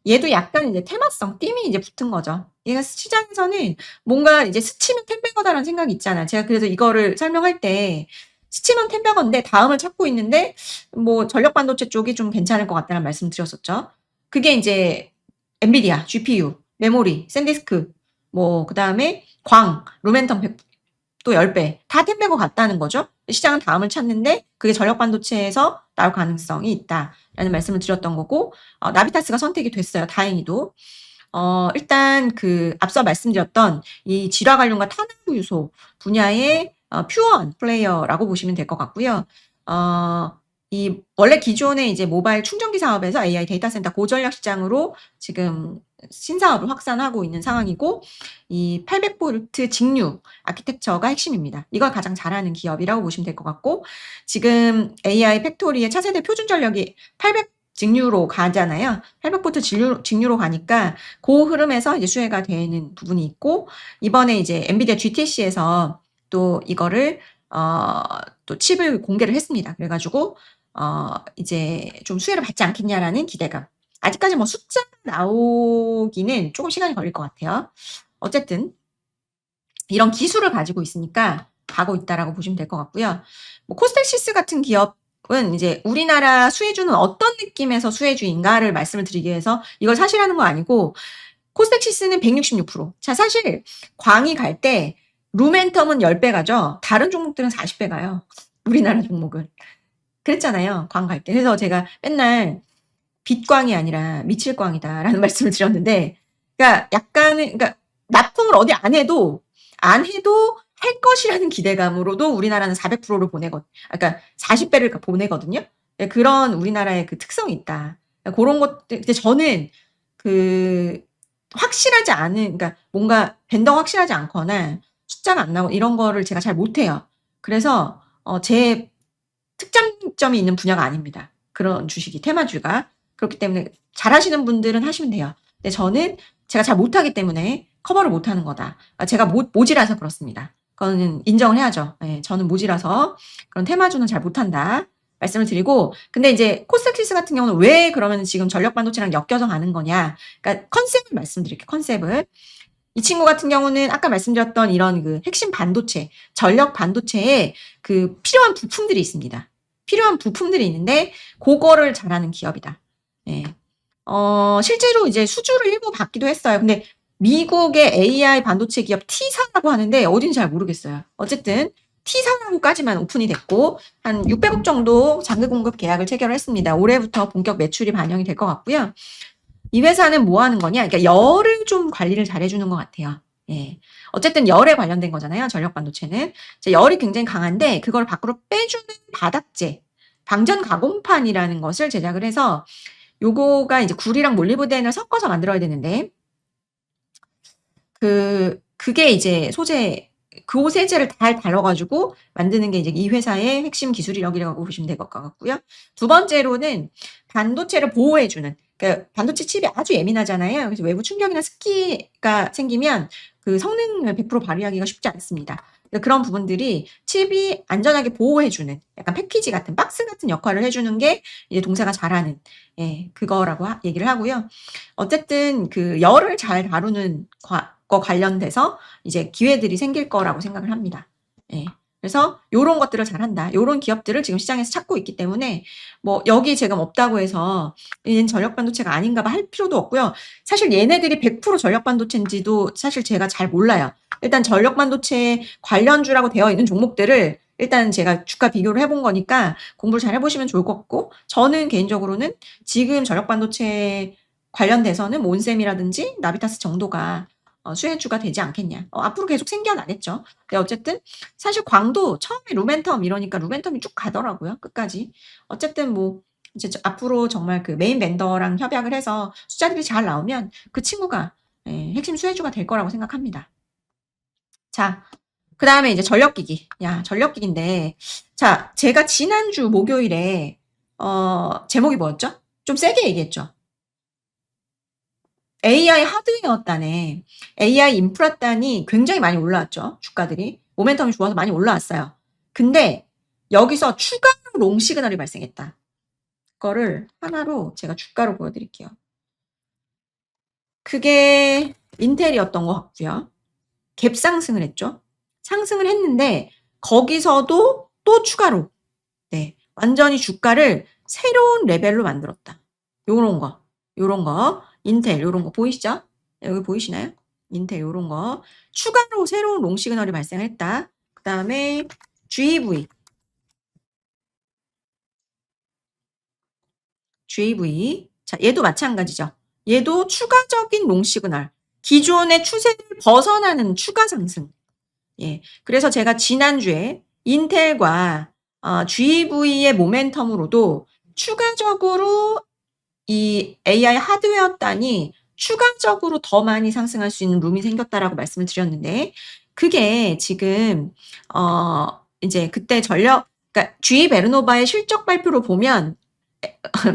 A: 얘도 약간 이제 테마성, 띠이 이제 붙은 거죠. 얘가 시장에서는 뭔가 이제 스치면 템베거다라는 생각이 있잖아요. 제가 그래서 이거를 설명할 때 스치면 템베거인데 다음을 찾고 있는데, 뭐 전력 반도체 쪽이 좀 괜찮을 것 같다는 말씀 드렸었죠. 그게 이제 엔비디아, GPU, 메모리, 샌디스크, 뭐 그다음에 광, 루멘텀 또 10배 다 템베거 같다는 거죠. 시장은 다음을 찾는데 그게 전력 반도체에서 나올 가능성이 있다라는 말씀을 드렸던 거고, 나비타스가 선택이 됐어요. 다행히도. 일단 그 앞서 말씀드렸던 이 질화 관련과 탄화구 요소 분야의 퓨어한 플레이어라고 보시면 될 것 같고요. 이 원래 기존의 이제 모바일 충전기 사업에서 AI 데이터 센터 고전력 시장으로 지금 신사업을 확산하고 있는 상황이고, 이 800V 직류 아키텍처가 핵심입니다. 이걸 가장 잘하는 기업이라고 보시면 될 것 같고, 지금 AI 팩토리의 차세대 표준 전력이 800 직류로 가잖아요. 800V 직류로 가니까 그 흐름에서 이제 수혜가 되는 부분이 있고, 이번에 이제 엔비디아 GTC에서 또 이거를 또 칩을 공개를 했습니다. 그래가지고 이제 좀 수혜를 받지 않겠냐라는 기대감. 아직까지 뭐 숫자가 나오기는 조금 시간이 걸릴 것 같아요. 어쨌든 이런 기술을 가지고 있으니까 가고 있다라고 보시면 될 것 같고요. 뭐 코스텔시스 같은 기업은 이제 우리나라 수혜주는 어떤 느낌에서 수혜주인가를 말씀을 드리기 위해서 이걸 사실하는 거 아니고, 코스텍시스는 166%. 자, 사실 광이 갈 때 루멘텀은 10배 가죠. 다른 종목들은 40배 가요. 우리나라 종목은. 그랬잖아요, 광 갈 때. 그래서 제가 맨날 빛광이 아니라 미칠광이다라는 말씀을 드렸는데, 그러니까 약간은, 그러니까 납품을 어디 안 해도 할 것이라는 기대감으로도 우리나라는 400%를 그러니까 40배를 보내거든요. 그런 우리나라의 그 특성이 있다. 그런 것들. 근데 저는 그 확실하지 않은, 그러니까 뭔가 벤더가 확실하지 않거나 숫자가 안 나오고 이런 거를 제가 잘 못해요. 그래서 제 특장점이 있는 분야가 아닙니다. 그런 주식이, 테마주가. 그렇기 때문에 잘하시는 분들은 하시면 돼요. 근데 저는 제가 잘 못하기 때문에 커버를 못하는 거다. 제가 모지라서 그렇습니다. 그거는 인정을 해야죠. 네, 저는 모지라서 그런 테마주는 잘 못한다 말씀을 드리고, 근데 이제 코스닥시스 같은 경우는 왜 그러면 지금 전력 반도체랑 엮여서 가는 거냐. 그러니까 컨셉을 말씀드릴게요. 컨셉을. 이 친구 같은 경우는 아까 말씀드렸던 이런 그 핵심 반도체, 전력 반도체에 그 필요한 부품들이 있습니다. 필요한 부품들이 있는데 그거를 잘하는 기업이다. 예. 실제로 이제 수주를 일부 받기도 했어요. 근데 미국의 AI 반도체 기업 T사라고 하는데 어딘지 잘 모르겠어요. 어쨌든 T사라고까지만 오픈이 됐고, 한 600억 정도 장기 공급 계약을 체결을 했습니다. 올해부터 본격 매출이 반영이 될 것 같고요. 이 회사는 뭐 하는 거냐? 그러니까 열을 좀 관리를 잘 해주는 것 같아요. 예. 어쨌든 열에 관련된 거잖아요. 전력 반도체는. 열이 굉장히 강한데 그걸 밖으로 빼주는 바닥재, 방전 가공판이라는 것을 제작을 해서, 요거가 이제 구리랑 몰리브덴을 섞어서 만들어야 되는데, 그게 이제 소재 그 세제를 잘 다뤄가지고 만드는 게 이제 이 회사의 핵심 기술력이라고 보시면 될 것 같고요. 두 번째로는 반도체를 보호해주는, 그러니까 반도체 칩이 아주 예민하잖아요. 그래서 외부 충격이나 습기가 생기면 그 성능을 100% 발휘하기가 쉽지 않습니다. 그런 부분들이 칩이 안전하게 보호해주는 약간 패키지 같은 박스 같은 역할을 해주는 게 이제 동사가 잘하는, 예, 그거라고 얘기를 하고요. 어쨌든 그 열을 잘 다루는 거 관련돼서 이제 기회들이 생길 거라고 생각을 합니다. 예. 그래서 요런 것들을 잘한다. 요런 기업들을 지금 시장에서 찾고 있기 때문에 뭐 여기 지금 없다고 해서 얘는 전력 반도체가 아닌가 봐 할 필요도 없고요. 사실 얘네들이 100% 전력 반도체인지도 사실 제가 잘 몰라요. 일단 전력 반도체 관련주라고 되어 있는 종목들을 일단 제가 주가 비교를 해본 거니까 공부를 잘 해보시면 좋을 것 같고, 저는 개인적으로는 지금 전력 반도체 관련돼서는 몬셈이라든지 나비타스 정도가 수혜주가 되지 않겠냐. 앞으로 계속 생겨나겠죠. 근데 어쨌든 사실 광도 처음에 루멘텀 이러니까 루멘텀이 쭉 가더라고요. 끝까지. 어쨌든 뭐 이제 앞으로 정말 그 메인 벤더랑 협약을 해서 숫자들이 잘 나오면 그 친구가 핵심 수혜주가 될 거라고 생각합니다. 자, 그 다음에 이제 전력기기. 야, 전력기기인데, 자, 제가 지난주 목요일에 제목이 뭐였죠? 좀 세게 얘기했죠. AI 하드웨어 단에 AI 인프라 단이 굉장히 많이 올라왔죠. 주가들이. 모멘텀이 좋아서 많이 올라왔어요. 근데 여기서 추가로 롱 시그널이 발생했다. 그거를 하나로 제가 주가로 보여드릴게요. 그게 인텔이었던 것 같고요. 갭 상승을 했죠. 상승을 했는데 거기서도 또 추가로 네, 완전히 주가를 새로운 레벨로 만들었다. 요런 거, 인텔 요런 거 보이시죠? 여기 보이시나요? 인텔 요런 거 추가로 새로운 롱 시그널이 발생했다. 그 다음에 GV 자, 얘도 마찬가지죠. 얘도 추가적인 롱 시그널, 기존의 추세를 벗어나는 추가 상승. 예, 그래서 제가 지난주에 인텔과 GV의 모멘텀으로도 추가적으로 이 AI 하드웨어 단이 추가적으로 더 많이 상승할 수 있는 룸이 생겼다라고 말씀을 드렸는데, 그게 지금 이제 그때 그러니까 GE 베르노바의 실적 발표로 보면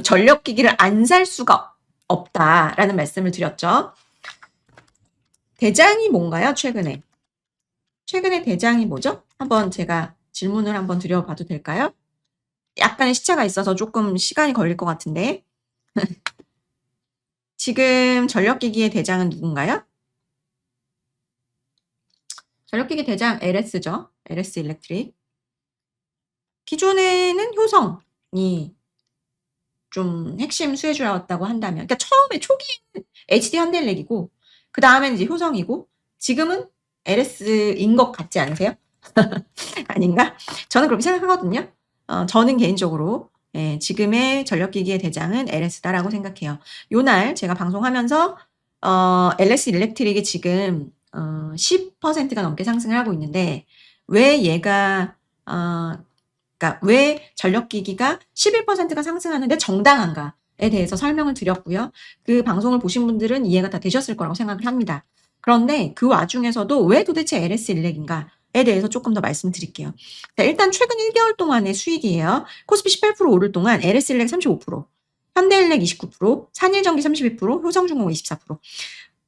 A: 전력기기를 안 살 수가 없다라는 말씀을 드렸죠. 대장이 뭔가요? 최근에 대장이 뭐죠? 한번 제가 질문을 한번 드려봐도 될까요? 약간의 시차가 있어서 조금 시간이 걸릴 것 같은데 지금 전력기기의 대장은 누군가요? 전력기기 대장 LS죠. LS 일렉트릭. 기존에는 효성이 좀 핵심 수혜주였다고 한다면, 그러니까 처음에 초기에는 HD 현대일렉이고 그 다음에는 이제 효성이고 지금은 LS인 것 같지 않으세요? 아닌가? 저는 그렇게 생각하거든요. 저는 개인적으로 지금의 전력기기의 대장은 LS다라고 생각해요. 요날 제가 방송하면서 LS 일렉트릭이 지금 10%가 넘게 상승을 하고 있는데 왜 얘가 그러니까 왜 전력기기가 11%가 상승하는데 정당한가에 대해서 설명을 드렸고요. 그 방송을 보신 분들은 이해가 다 되셨을 거라고 생각을 합니다. 그런데 그 와중에서도 왜 도대체 LS 일렉인가에 대해서 조금 더 말씀드릴게요. 자, 일단 최근 1개월 동안의 수익이에요. 코스피 18% 오를 동안 LS 일렉 35%, 현대일렉 29%, 산일전기 32%, 효성중공업 24%.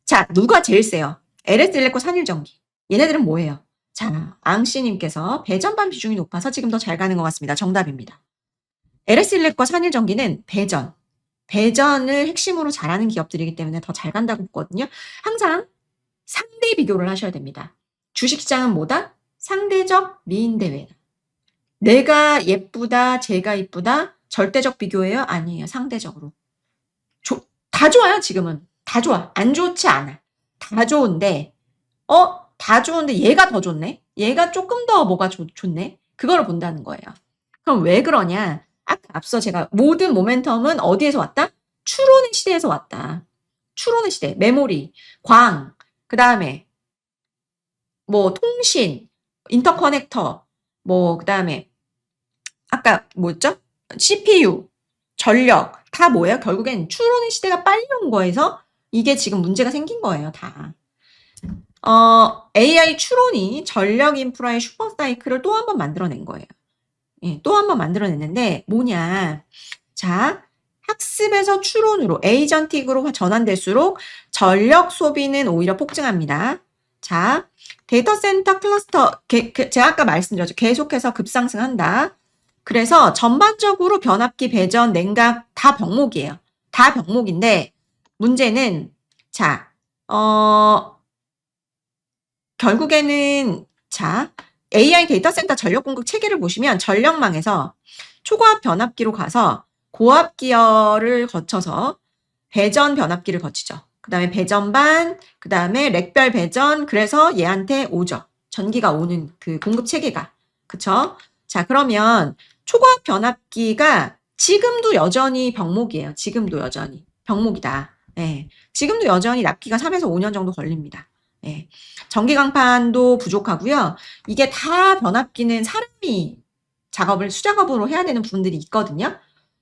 A: 자, 누가 제일 세요? LS 일렉과 산일전기. 얘네들은 뭐예요? 자, 앙씨님께서 배전반 비중이 높아서 지금 더 잘 가는 것 같습니다. 정답입니다. LS 일렉과 산일전기는 배전을 핵심으로 잘하는 기업들이기 때문에 더 잘 간다고 했거든요. 항상 상대 비교를 하셔야 됩니다. 주식시장은 뭐다? 상대적 미인대회다. 내가 예쁘다, 제가 이쁘다, 절대적 비교예요? 아니에요. 상대적으로. 다 좋아요, 지금은. 다 좋아. 안 좋지 않아. 다 좋은데, 다 좋은데 얘가 더 좋네? 얘가 조금 더 뭐가 좋네? 그거를 본다는 거예요. 그럼 왜 그러냐? 앞서 제가 모든 모멘텀은 어디에서 왔다? 추론의 시대에서 왔다. 추론의 시대, 메모리, 광, 그 다음에 뭐 통신, 인터커넥터, 뭐 그 다음에 아까 뭐였죠? CPU, 전력 다 뭐예요? 결국엔 추론의 시대가 빨리 온 거에서 이게 지금 문제가 생긴 거예요, 다. AI 추론이 전력 인프라의 슈퍼사이클을 또 한 번 만들어낸 거예요. 예, 또 한 번 만들어냈는데 뭐냐. 자, 학습에서 추론으로 에이전틱으로 전환될수록 전력 소비는 오히려 폭증합니다. 자, 데이터 센터 클러스터 제가 아까 말씀드렸죠. 계속해서 급상승한다. 그래서 전반적으로 변압기, 배전, 냉각 다 병목이에요. 다 병목인데 문제는 자, 결국에는 자, AI 데이터 센터 전력 공급 체계를 보시면 전력망에서 초고압 변압기로 가서 고압 기어를 거쳐서 배전 변압기를 거치죠. 그 다음에 배전반, 그 다음에 렉별 배전, 그래서 얘한테 오죠. 전기가 오는 그 공급 체계가. 그쵸? 자, 그러면 초고압 변압기가 지금도 여전히 병목이에요. 지금도 여전히 병목이다. 예. 지금도 여전히 납기가 3에서 5년 정도 걸립니다. 예. 전기 강판도 부족하고요. 이게 다 변압기는 사람이 수작업으로 해야 되는 부분들이 있거든요.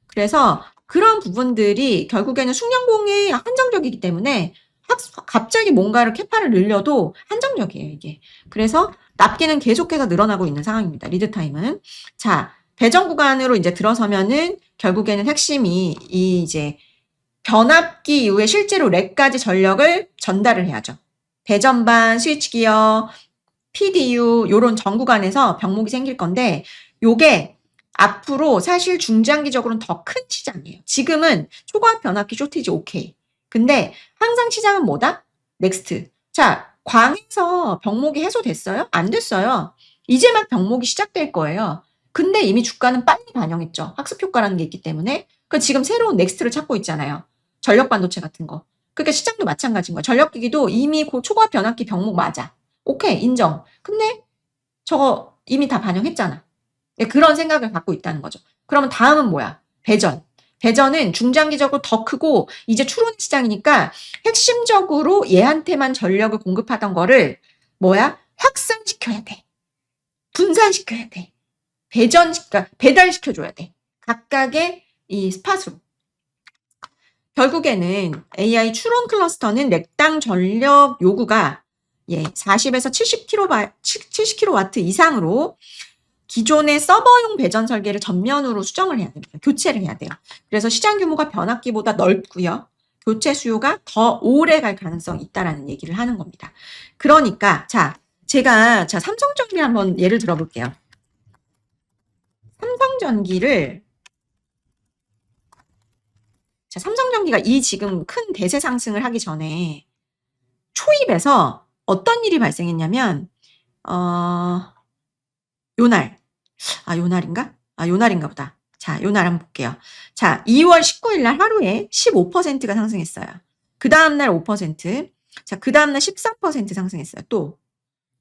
A: 그래서 그런 부분들이 결국에는 숙련공에 한정적이기 때문에 갑자기 뭔가를 캐파를 늘려도 한정적이에요, 이게. 그래서 납기는 계속해서 늘어나고 있는 상황입니다. 리드 타임은. 자, 배전 구간으로 이제 들어서면은 결국에는 핵심이 이 이제 변압기 이후에 실제로 렉까지 전력을 전달을 해야죠. 배전반, 스위치 기어, PDU 요런 전 구간에서 병목이 생길 건데 요게 앞으로 사실 중장기적으로는 더 큰 시장이에요. 지금은 초과압 변압기 쇼티지 오케이. 근데 항상 시장은 뭐다? 넥스트. 자, 광에서 병목이 해소됐어요? 안 됐어요. 이제 막 병목이 시작될 거예요. 근데 이미 주가는 빨리 반영했죠. 학습 효과라는 게 있기 때문에. 그 지금 새로운 넥스트를 찾고 있잖아요. 전력 반도체 같은 거. 그러니까 시장도 마찬가지인 거야. 전력기기도 이미 초과압 변압기 병목 맞아. 오케이, 인정. 근데 저거 이미 다 반영했잖아. 네, 그런 생각을 갖고 있다는 거죠. 그러면 다음은 뭐야? 배전. 배전은 중장기적으로 더 크고 이제 추론 시장이니까 핵심적으로 얘한테만 전력을 공급하던 거를 뭐야? 확산시켜야 돼. 분산시켜야 돼. 그러니까 배달시켜줘야 돼. 각각의 이 스팟으로. 결국에는 AI 추론 클러스터는 렉당 전력 요구가 40에서 70kW 이상으로 기존의 서버용 배전 설계를 전면으로 수정을 해야 됩니다. 교체를 해야 돼요. 그래서 시장 규모가 변압기보다 넓고요. 교체 수요가 더 오래 갈 가능성이 있다라는 얘기를 하는 겁니다. 그러니까 제가 삼성전기 한번 예를 들어볼게요. 삼성전기가 이 지금 큰 대세 상승을 하기 전에 초입에서 어떤 일이 발생했냐면 요날인가 보다. 자, 요날 한번 볼게요. 자, 2월 19일 날 하루에 15%가 상승했어요. 그 다음날 5%. 자, 그 다음날 13% 상승했어요. 또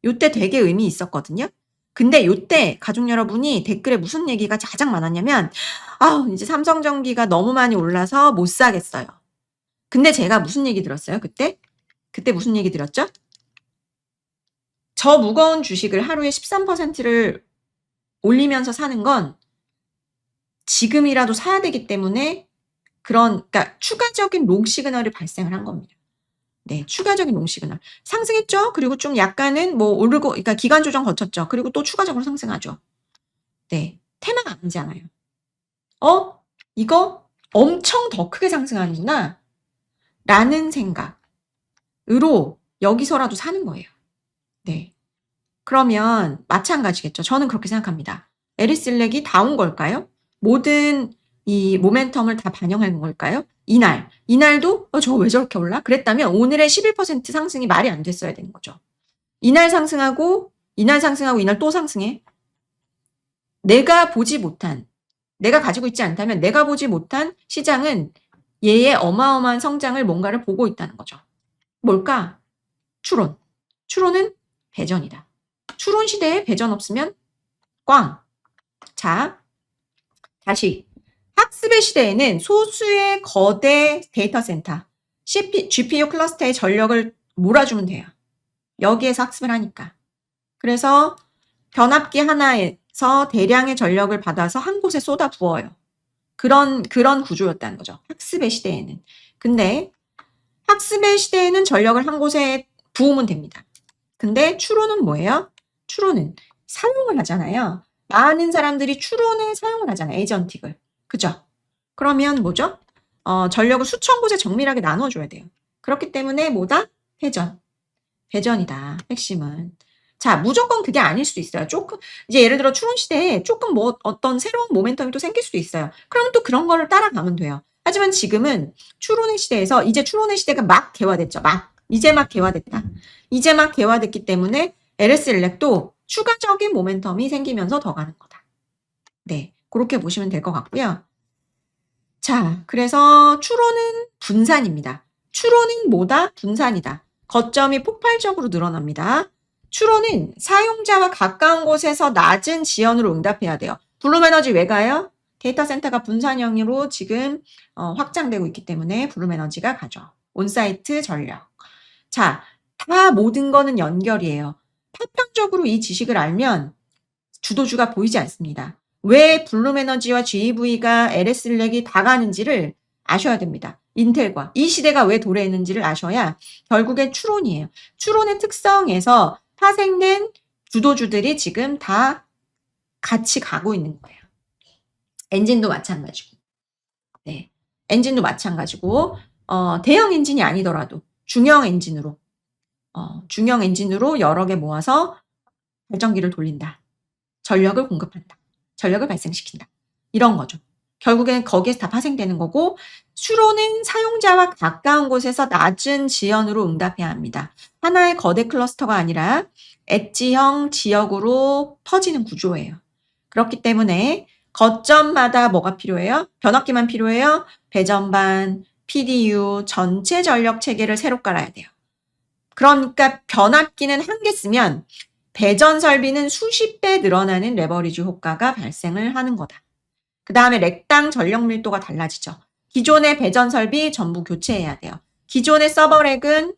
A: 요때 되게 의미 있었거든요. 근데 요때 가족 여러분이 댓글에 무슨 얘기가 가장 많았냐면 이제 삼성전기가 너무 많이 올라서 못 사겠어요. 근데 제가 무슨 얘기 들었어요? 그때 무슨 얘기 들었죠? 저 무거운 주식을 하루에 13%를 올리면서 사는 건 지금이라도 사야 되기 때문에 그러니까 추가적인 롱 시그널이 발생을 한 겁니다. 네, 추가적인 롱 시그널. 상승했죠? 그리고 좀 약간은 오르고, 그러니까 기간 조정 거쳤죠. 그리고 또 추가적으로 상승하죠. 네, 테마가 아니잖아요. 이거 엄청 더 크게 상승하는구나. 라는 생각으로 여기서라도 사는 거예요. 네. 그러면 마찬가지겠죠. 저는 그렇게 생각합니다. 에리슬렉이 다 온 걸까요? 모든 이 모멘텀을 다 반영한 걸까요? 이날도 저거 왜 저렇게 올라? 그랬다면 오늘의 11% 상승이 말이 안 됐어야 되는 거죠. 이날 상승하고 이날 또 상승해. 내가 가지고 있지 않다면 내가 보지 못한 시장은 얘의 어마어마한 성장을 뭔가를 보고 있다는 거죠. 뭘까? 추론은 배전이다. 추론 시대에 배전 없으면 꽝. 자, 다시 학습의 시대에는 소수의 거대 데이터 센터, GPU 클러스터의 전력을 몰아주면 돼요. 여기에서 학습을 하니까. 그래서 변압기 하나에서 대량의 전력을 받아서 한 곳에 쏟아 부어요. 그런 구조였다는 거죠. 학습의 시대에는. 근데 학습의 시대에는 전력을 한 곳에 부으면 됩니다. 근데 추론은 뭐예요? 추론은 사용을 하잖아요. 많은 사람들이 추론을 사용을 하잖아요. 에이전틱을. 그죠? 그러면 뭐죠? 전력을 수천 곳에 정밀하게 나눠줘야 돼요. 그렇기 때문에 뭐다? 회전. 회전이다. 핵심은. 자, 무조건 그게 아닐 수도 있어요. 조금, 이제 예를 들어 추론 시대에 조금 뭐 어떤 새로운 모멘텀이 또 생길 수도 있어요. 그러면 또 그런 거를 따라가면 돼요. 하지만 지금은 추론의 시대에서 이제 추론의 시대가 막 개화됐죠. 이제 막 개화됐다. 이제 막 개화됐기 때문에 LS 일렉도 추가적인 모멘텀이 생기면서 더 가는 거다. 네. 그렇게 보시면 될 것 같고요. 자, 그래서 추론은 분산입니다. 추론은 뭐다? 분산이다. 거점이 폭발적으로 늘어납니다. 추론은 사용자와 가까운 곳에서 낮은 지연으로 응답해야 돼요. 블룸에너지 왜 가요? 데이터 센터가 분산형으로 지금 확장되고 있기 때문에 블룸에너지가 가죠. 온사이트 전력. 자, 다 모든 거는 연결이에요. 파편적으로 이 지식을 알면 주도주가 보이지 않습니다. 왜 블룸에너지와 GEV가 LS 일렉이 다 가는지를 아셔야 됩니다. 인텔과 이 시대가 왜 도래했는지를 아셔야 결국엔 추론이에요. 추론의 특성에서 파생된 주도주들이 지금 다 같이 가고 있는 거예요. 엔진도 마찬가지고. 네. 엔진도 마찬가지고, 대형 엔진이 아니더라도 중형 엔진으로 여러 개 모아서 발전기를 돌린다. 전력을 공급한다. 전력을 발생시킨다. 이런 거죠. 결국엔 거기에서 다 파생되는 거고, 수로는 사용자와 가까운 곳에서 낮은 지연으로 응답해야 합니다. 하나의 거대 클러스터가 아니라 엣지형 지역으로 퍼지는 구조예요. 그렇기 때문에 거점마다 뭐가 필요해요? 변압기만 필요해요? 배전반, PDU, 전체 전력 체계를 새로 깔아야 돼요. 그러니까 변압기는 한 개 쓰면 배전 설비는 수십 배 늘어나는 레버리지 효과가 발생을 하는 거다. 그 다음에 렉당 전력 밀도가 달라지죠. 기존의 배전 설비 전부 교체해야 돼요. 기존의 서버렉은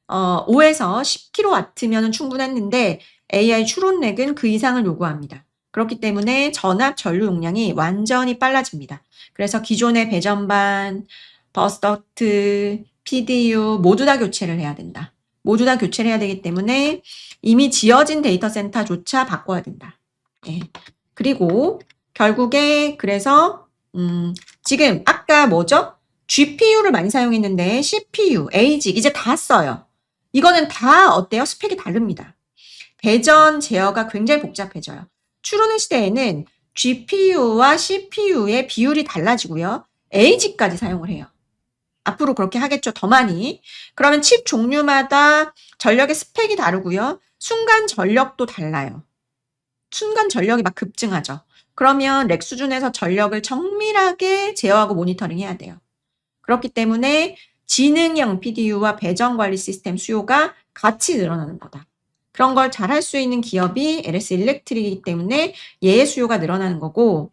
A: 5에서 10kW면 충분했는데 AI 추론 렉은 그 이상을 요구합니다. 그렇기 때문에 전압 전류 용량이 완전히 빨라집니다. 그래서 기존의 배전반, 버스덕트, PDU 모두 다 교체를 해야 된다. 모두 다 교체를 해야 되기 때문에 이미 지어진 데이터 센터조차 바꿔야 된다. 예. 그리고 결국에 그래서 지금 아까 뭐죠? GPU를 많이 사용했는데 CPU, ASIC 이제 다 써요. 이거는 다 어때요? 스펙이 다릅니다. 배전 제어가 굉장히 복잡해져요. 추론의 시대에는 GPU와 CPU의 비율이 달라지고요. ASIC까지 사용을 해요. 앞으로 그렇게 하겠죠. 더 많이. 그러면 칩 종류마다 전력의 스펙이 다르고요. 순간 전력도 달라요. 순간 전력이 막 급증하죠. 그러면 렉 수준에서 전력을 정밀하게 제어하고 모니터링 해야 돼요. 그렇기 때문에 지능형 PDU와 배전 관리 시스템 수요가 같이 늘어나는 거다. 그런 걸 잘할 수 있는 기업이 LS 일렉트릭이기 때문에 얘의 수요가 늘어나는 거고,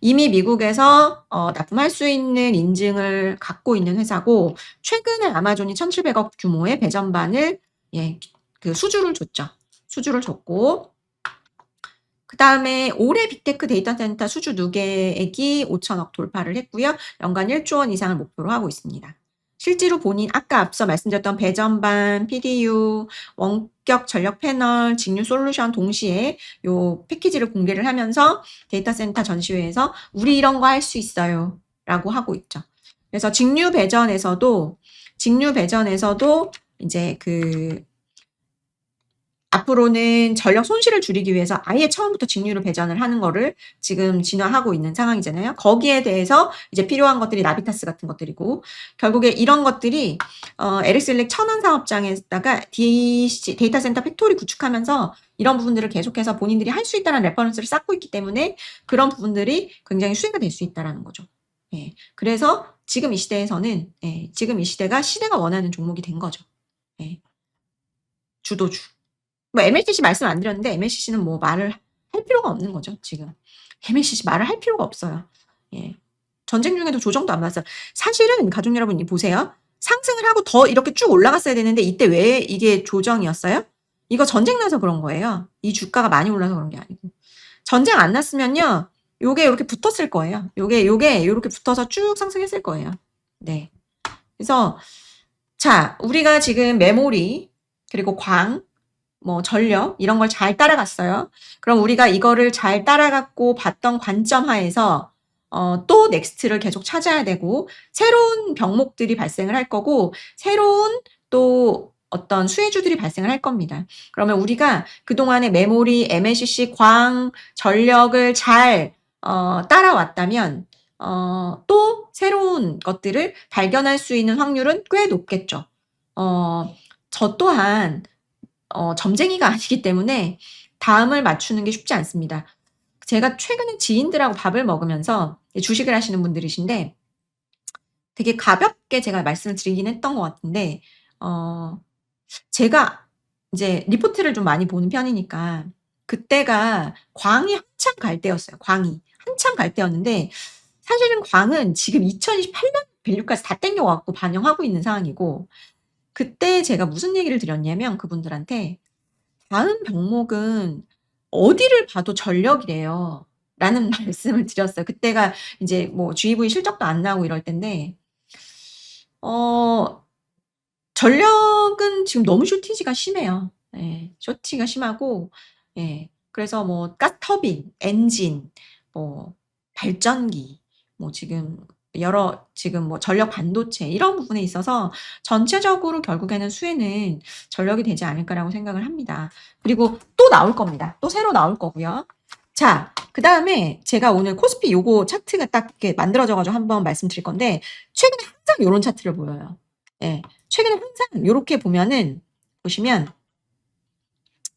A: 이미 미국에서 납품할 수 있는 인증을 갖고 있는 회사고, 최근에 아마존이 1,700억 규모의 배전반을 그 수주를 줬죠. 수주를 줬고, 그 다음에 올해 빅테크 데이터 센터 수주 누계액이 5천억 돌파를 했고요. 연간 1조 원 이상을 목표로 하고 있습니다. 실제로 본인 아까 앞서 말씀드렸던 배전반, PDU, 원격 전력 패널, 직류 솔루션 동시에 요 패키지를 공개를 하면서 데이터 센터 전시회에서 우리 이런 거 할 수 있어요 라고 하고 있죠. 그래서 직류 배전에서도 이제 앞으로는 전력 손실을 줄이기 위해서 아예 처음부터 직류로 배전을 하는 거를 지금 진화하고 있는 상황이잖아요. 거기에 대해서 이제 필요한 것들이 나비타스 같은 것들이고, 결국에 이런 것들이 LS 일렉 천안 사업장에다가 데이터 센터 팩토리 구축하면서 이런 부분들을 계속해서 본인들이 할 수 있다는 레퍼런스를 쌓고 있기 때문에 그런 부분들이 굉장히 수혜가 될 수 있다라는 거죠. 예. 그래서 지금 이 시대에서는 지금 이 시대가 시대가 원하는 종목이 된 거죠. 예. 주도주. 뭐 MLCC 말씀 안 드렸는데 MLCC는 뭐 말을 할 필요가 없는 거죠. 지금 MLCC 말을 할 필요가 없어요. 예. 전쟁 중에도 조정도 안 받았어요. 사실은 가족 여러분이 보세요. 상승을 하고 더 이렇게 쭉 올라갔어야 되는데 이때 왜 이게 조정이었어요? 이거 전쟁 나서 그런 거예요. 이 주가가 많이 올라서 그런 게 아니고. 전쟁 안 났으면요. 요게 이렇게 붙었을 거예요. 요게 이렇게 붙어서 쭉 상승했을 거예요. 네. 그래서 자, 우리가 지금 메모리 그리고 광 뭐 전력 이런 걸 잘 따라갔어요. 그럼 우리가 이거를 잘 따라갔고 봤던 관점 하에서 또 넥스트를 계속 찾아야 되고 새로운 병목들이 발생을 할 거고 새로운 또 어떤 수혜주들이 발생을 할 겁니다. 그러면 우리가 그동안의 메모리, MLCC, 광, 전력을 잘 따라왔다면 또 새로운 것들을 발견할 수 있는 확률은 꽤 높겠죠. 저 또한 점쟁이가 아니기 때문에 다음을 맞추는 게 쉽지 않습니다. 제가 최근에 지인들하고 밥을 먹으면서 주식을 하시는 분들이신데 되게 가볍게 제가 말씀을 드리긴 했던 것 같은데 제가 이제 리포트를 좀 많이 보는 편이니까 그때가 광이 한참 갈 때였어요. 광이 한참 갈 때였는데 사실은 광은 지금 2028년 밸류까지 다 땡겨 갖고 반영하고 있는 상황이고 그때 제가 무슨 얘기를 드렸냐면 그분들한테 다음 병목은 어디를 봐도 전력이래요. 라는 말씀을 드렸어요. 그때가 이제 뭐 GEV 실적도 안 나오고 이럴 때인데 전력은 지금 너무 쇼티지가 심해요. 예. 쇼티가 심하고 예. 그래서 뭐 가스터빈, 엔진, 뭐 발전기, 뭐 지금 뭐 전력 반도체 이런 부분에 있어서 전체적으로 결국에는 수혜는 전력이 되지 않을까라고 생각을 합니다. 그리고 또 나올 겁니다. 또 새로 나올 거고요. 자, 그다음에 제가 오늘 코스피 요거 차트가 딱 이렇게 만들어져 가지고 한번 말씀드릴 건데 최근에 항상 요런 차트를 보여요. 예. 최근에 항상 요렇게 보시면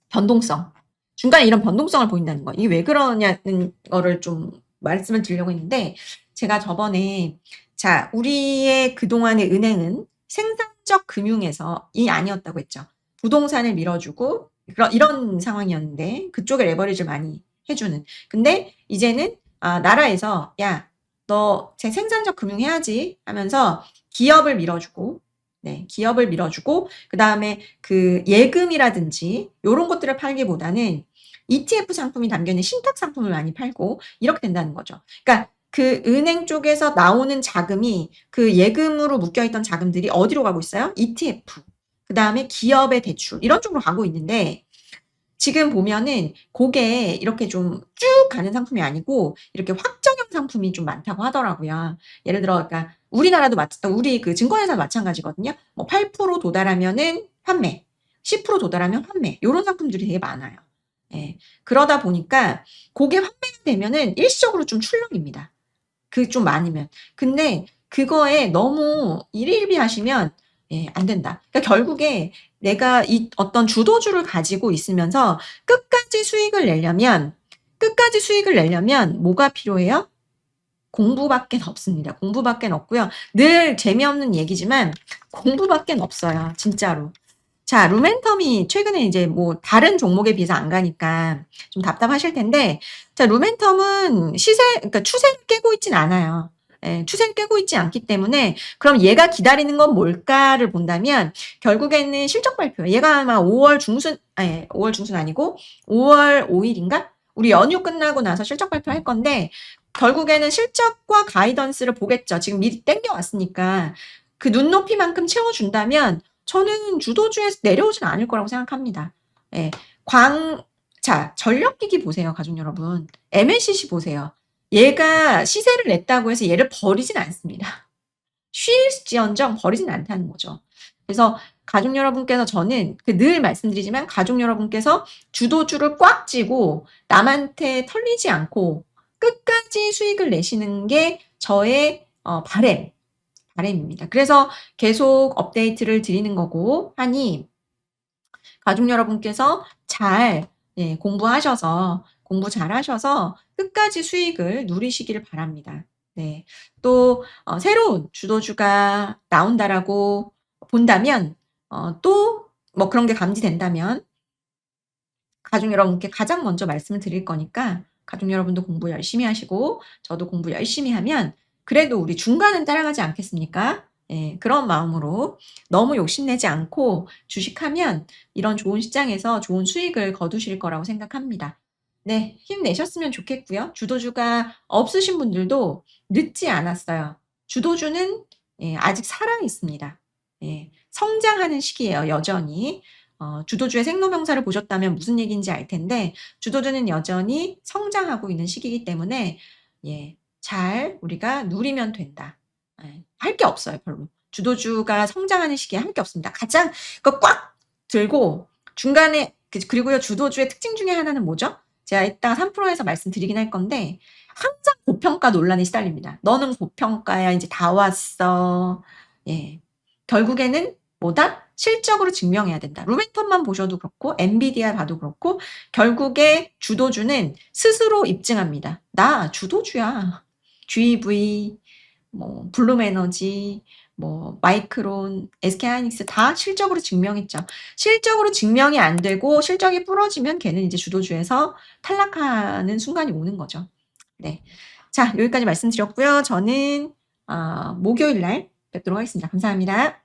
A: 변동성. 중간에 이런 변동성을 보인다는 거. 이게 왜 그러냐는 거를 좀 말씀을 드리려고 했는데 제가 저번에 자, 우리의 그동안의 은행은 생산적 금융에서 이 아니었다고 했죠. 부동산을 밀어주고 이런 상황이었는데 그쪽에 레버리지를 많이 해주는. 근데 이제는 나라에서 야, 너 제 생산적 금융 해야지 하면서 기업을 밀어주고 네, 기업을 밀어주고 그다음에 그 예금이라든지 요런 것들을 팔기보다는 ETF 상품이 담겨 있는 신탁 상품을 많이 팔고 이렇게 된다는 거죠. 그러니까 그 은행 쪽에서 나오는 자금이 그 예금으로 묶여 있던 자금들이 어디로 가고 있어요? ETF. 그다음에 기업의 대출 이런 쪽으로 가고 있는데 지금 보면은 그게 이렇게 좀 쭉 가는 상품이 아니고 이렇게 확정형 상품이 좀 많다고 하더라고요. 예를 들어 그러니까 우리 그 증권회사도 마찬가지거든요. 뭐 8% 도달하면은 판매, 10% 도달하면 판매 요런 상품들이 되게 많아요. 예. 그러다 보니까 그게 판매가 되면은 일시적으로 좀 출렁입니다. 그 좀 많으면. 근데 그거에 너무 일일비하시면 예, 안 된다. 그러니까 결국에 내가 이 어떤 주도주를 가지고 있으면서 끝까지 수익을 내려면 뭐가 필요해요? 공부밖에 없습니다. 공부밖에 없고요. 늘 재미없는 얘기지만 공부밖에 없어요. 진짜로. 자, 루멘텀이 최근에 이제 뭐 다른 종목에 비해서 안 가니까 좀 답답하실 텐데, 자, 루멘텀은 그러니까 추세를 깨고 있진 않아요. 예, 추세를 깨고 있지 않기 때문에, 그럼 얘가 기다리는 건 뭘까를 본다면, 결국에는 실적 발표. 얘가 아마 5월 중순, 5월 중순 아니고, 5월 5일인가? 우리 연휴 끝나고 나서 실적 발표할 건데, 결국에는 실적과 가이던스를 보겠죠. 지금 미리 땡겨왔으니까. 그 눈높이만큼 채워준다면, 저는 주도주에서 내려오진 않을 거라고 생각합니다. 예. 자, 전력기기 보세요, 가족 여러분. MLCC 보세요. 얘가 시세를 냈다고 해서 얘를 버리진 않습니다. 쉴지언정 버리진 않다는 거죠. 그래서 가족 여러분께서 저는 늘 말씀드리지만 가족 여러분께서 주도주를 꽉 쥐고 남한테 털리지 않고 끝까지 수익을 내시는 게 저의 바램입니다. 그래서 계속 업데이트를 드리는 거고 하니 가족 여러분께서 잘 공부하셔서 공부 잘하셔서 끝까지 수익을 누리시기를 바랍니다. 네. 또 새로운 주도주가 나온다라고 본다면 또 뭐 그런 게 감지된다면 가족 여러분께 가장 먼저 말씀을 드릴 거니까 가족 여러분도 공부 열심히 하시고 저도 공부 열심히 하면 그래도 우리 중간은 따라가지 않겠습니까? 예, 그런 마음으로 너무 욕심내지 않고 주식하면 이런 좋은 시장에서 좋은 수익을 거두실 거라고 생각합니다. 네, 힘내셨으면 좋겠고요. 주도주가 없으신 분들도 늦지 않았어요. 주도주는 아직 살아 있습니다. 예, 성장하는 시기예요, 여전히. 주도주의 생로병사를 보셨다면 무슨 얘기인지 알 텐데 주도주는 여전히 성장하고 있는 시기이기 때문에 예, 잘 우리가 누리면 된다. 예, 할 게 없어요, 별로. 주도주가 성장하는 시기에 할 게 없습니다. 가장 그거 꽉 들고 중간에 그리고요, 주도주의 특징 중에 하나는 뭐죠? 제가 이따가 3%에서 말씀드리긴 할 건데 항상 고평가 논란에 시달립니다. 너는 고평가야. 이제 다 왔어. 예. 결국에는 뭐다? 실적으로 증명해야 된다. 루멘턴만 보셔도 그렇고 엔비디아 봐도 그렇고 결국에 주도주는 스스로 입증합니다. 나 주도주야. GV, 뭐 블룸에너지, 뭐 마이크론, SK하이닉스 다 실적으로 증명했죠. 실적으로 증명이 안 되고 실적이 부러지면 걔는 이제 주도주에서 탈락하는 순간이 오는 거죠. 네. 자, 여기까지 말씀드렸고요. 저는 목요일 날 뵙도록 하겠습니다. 감사합니다.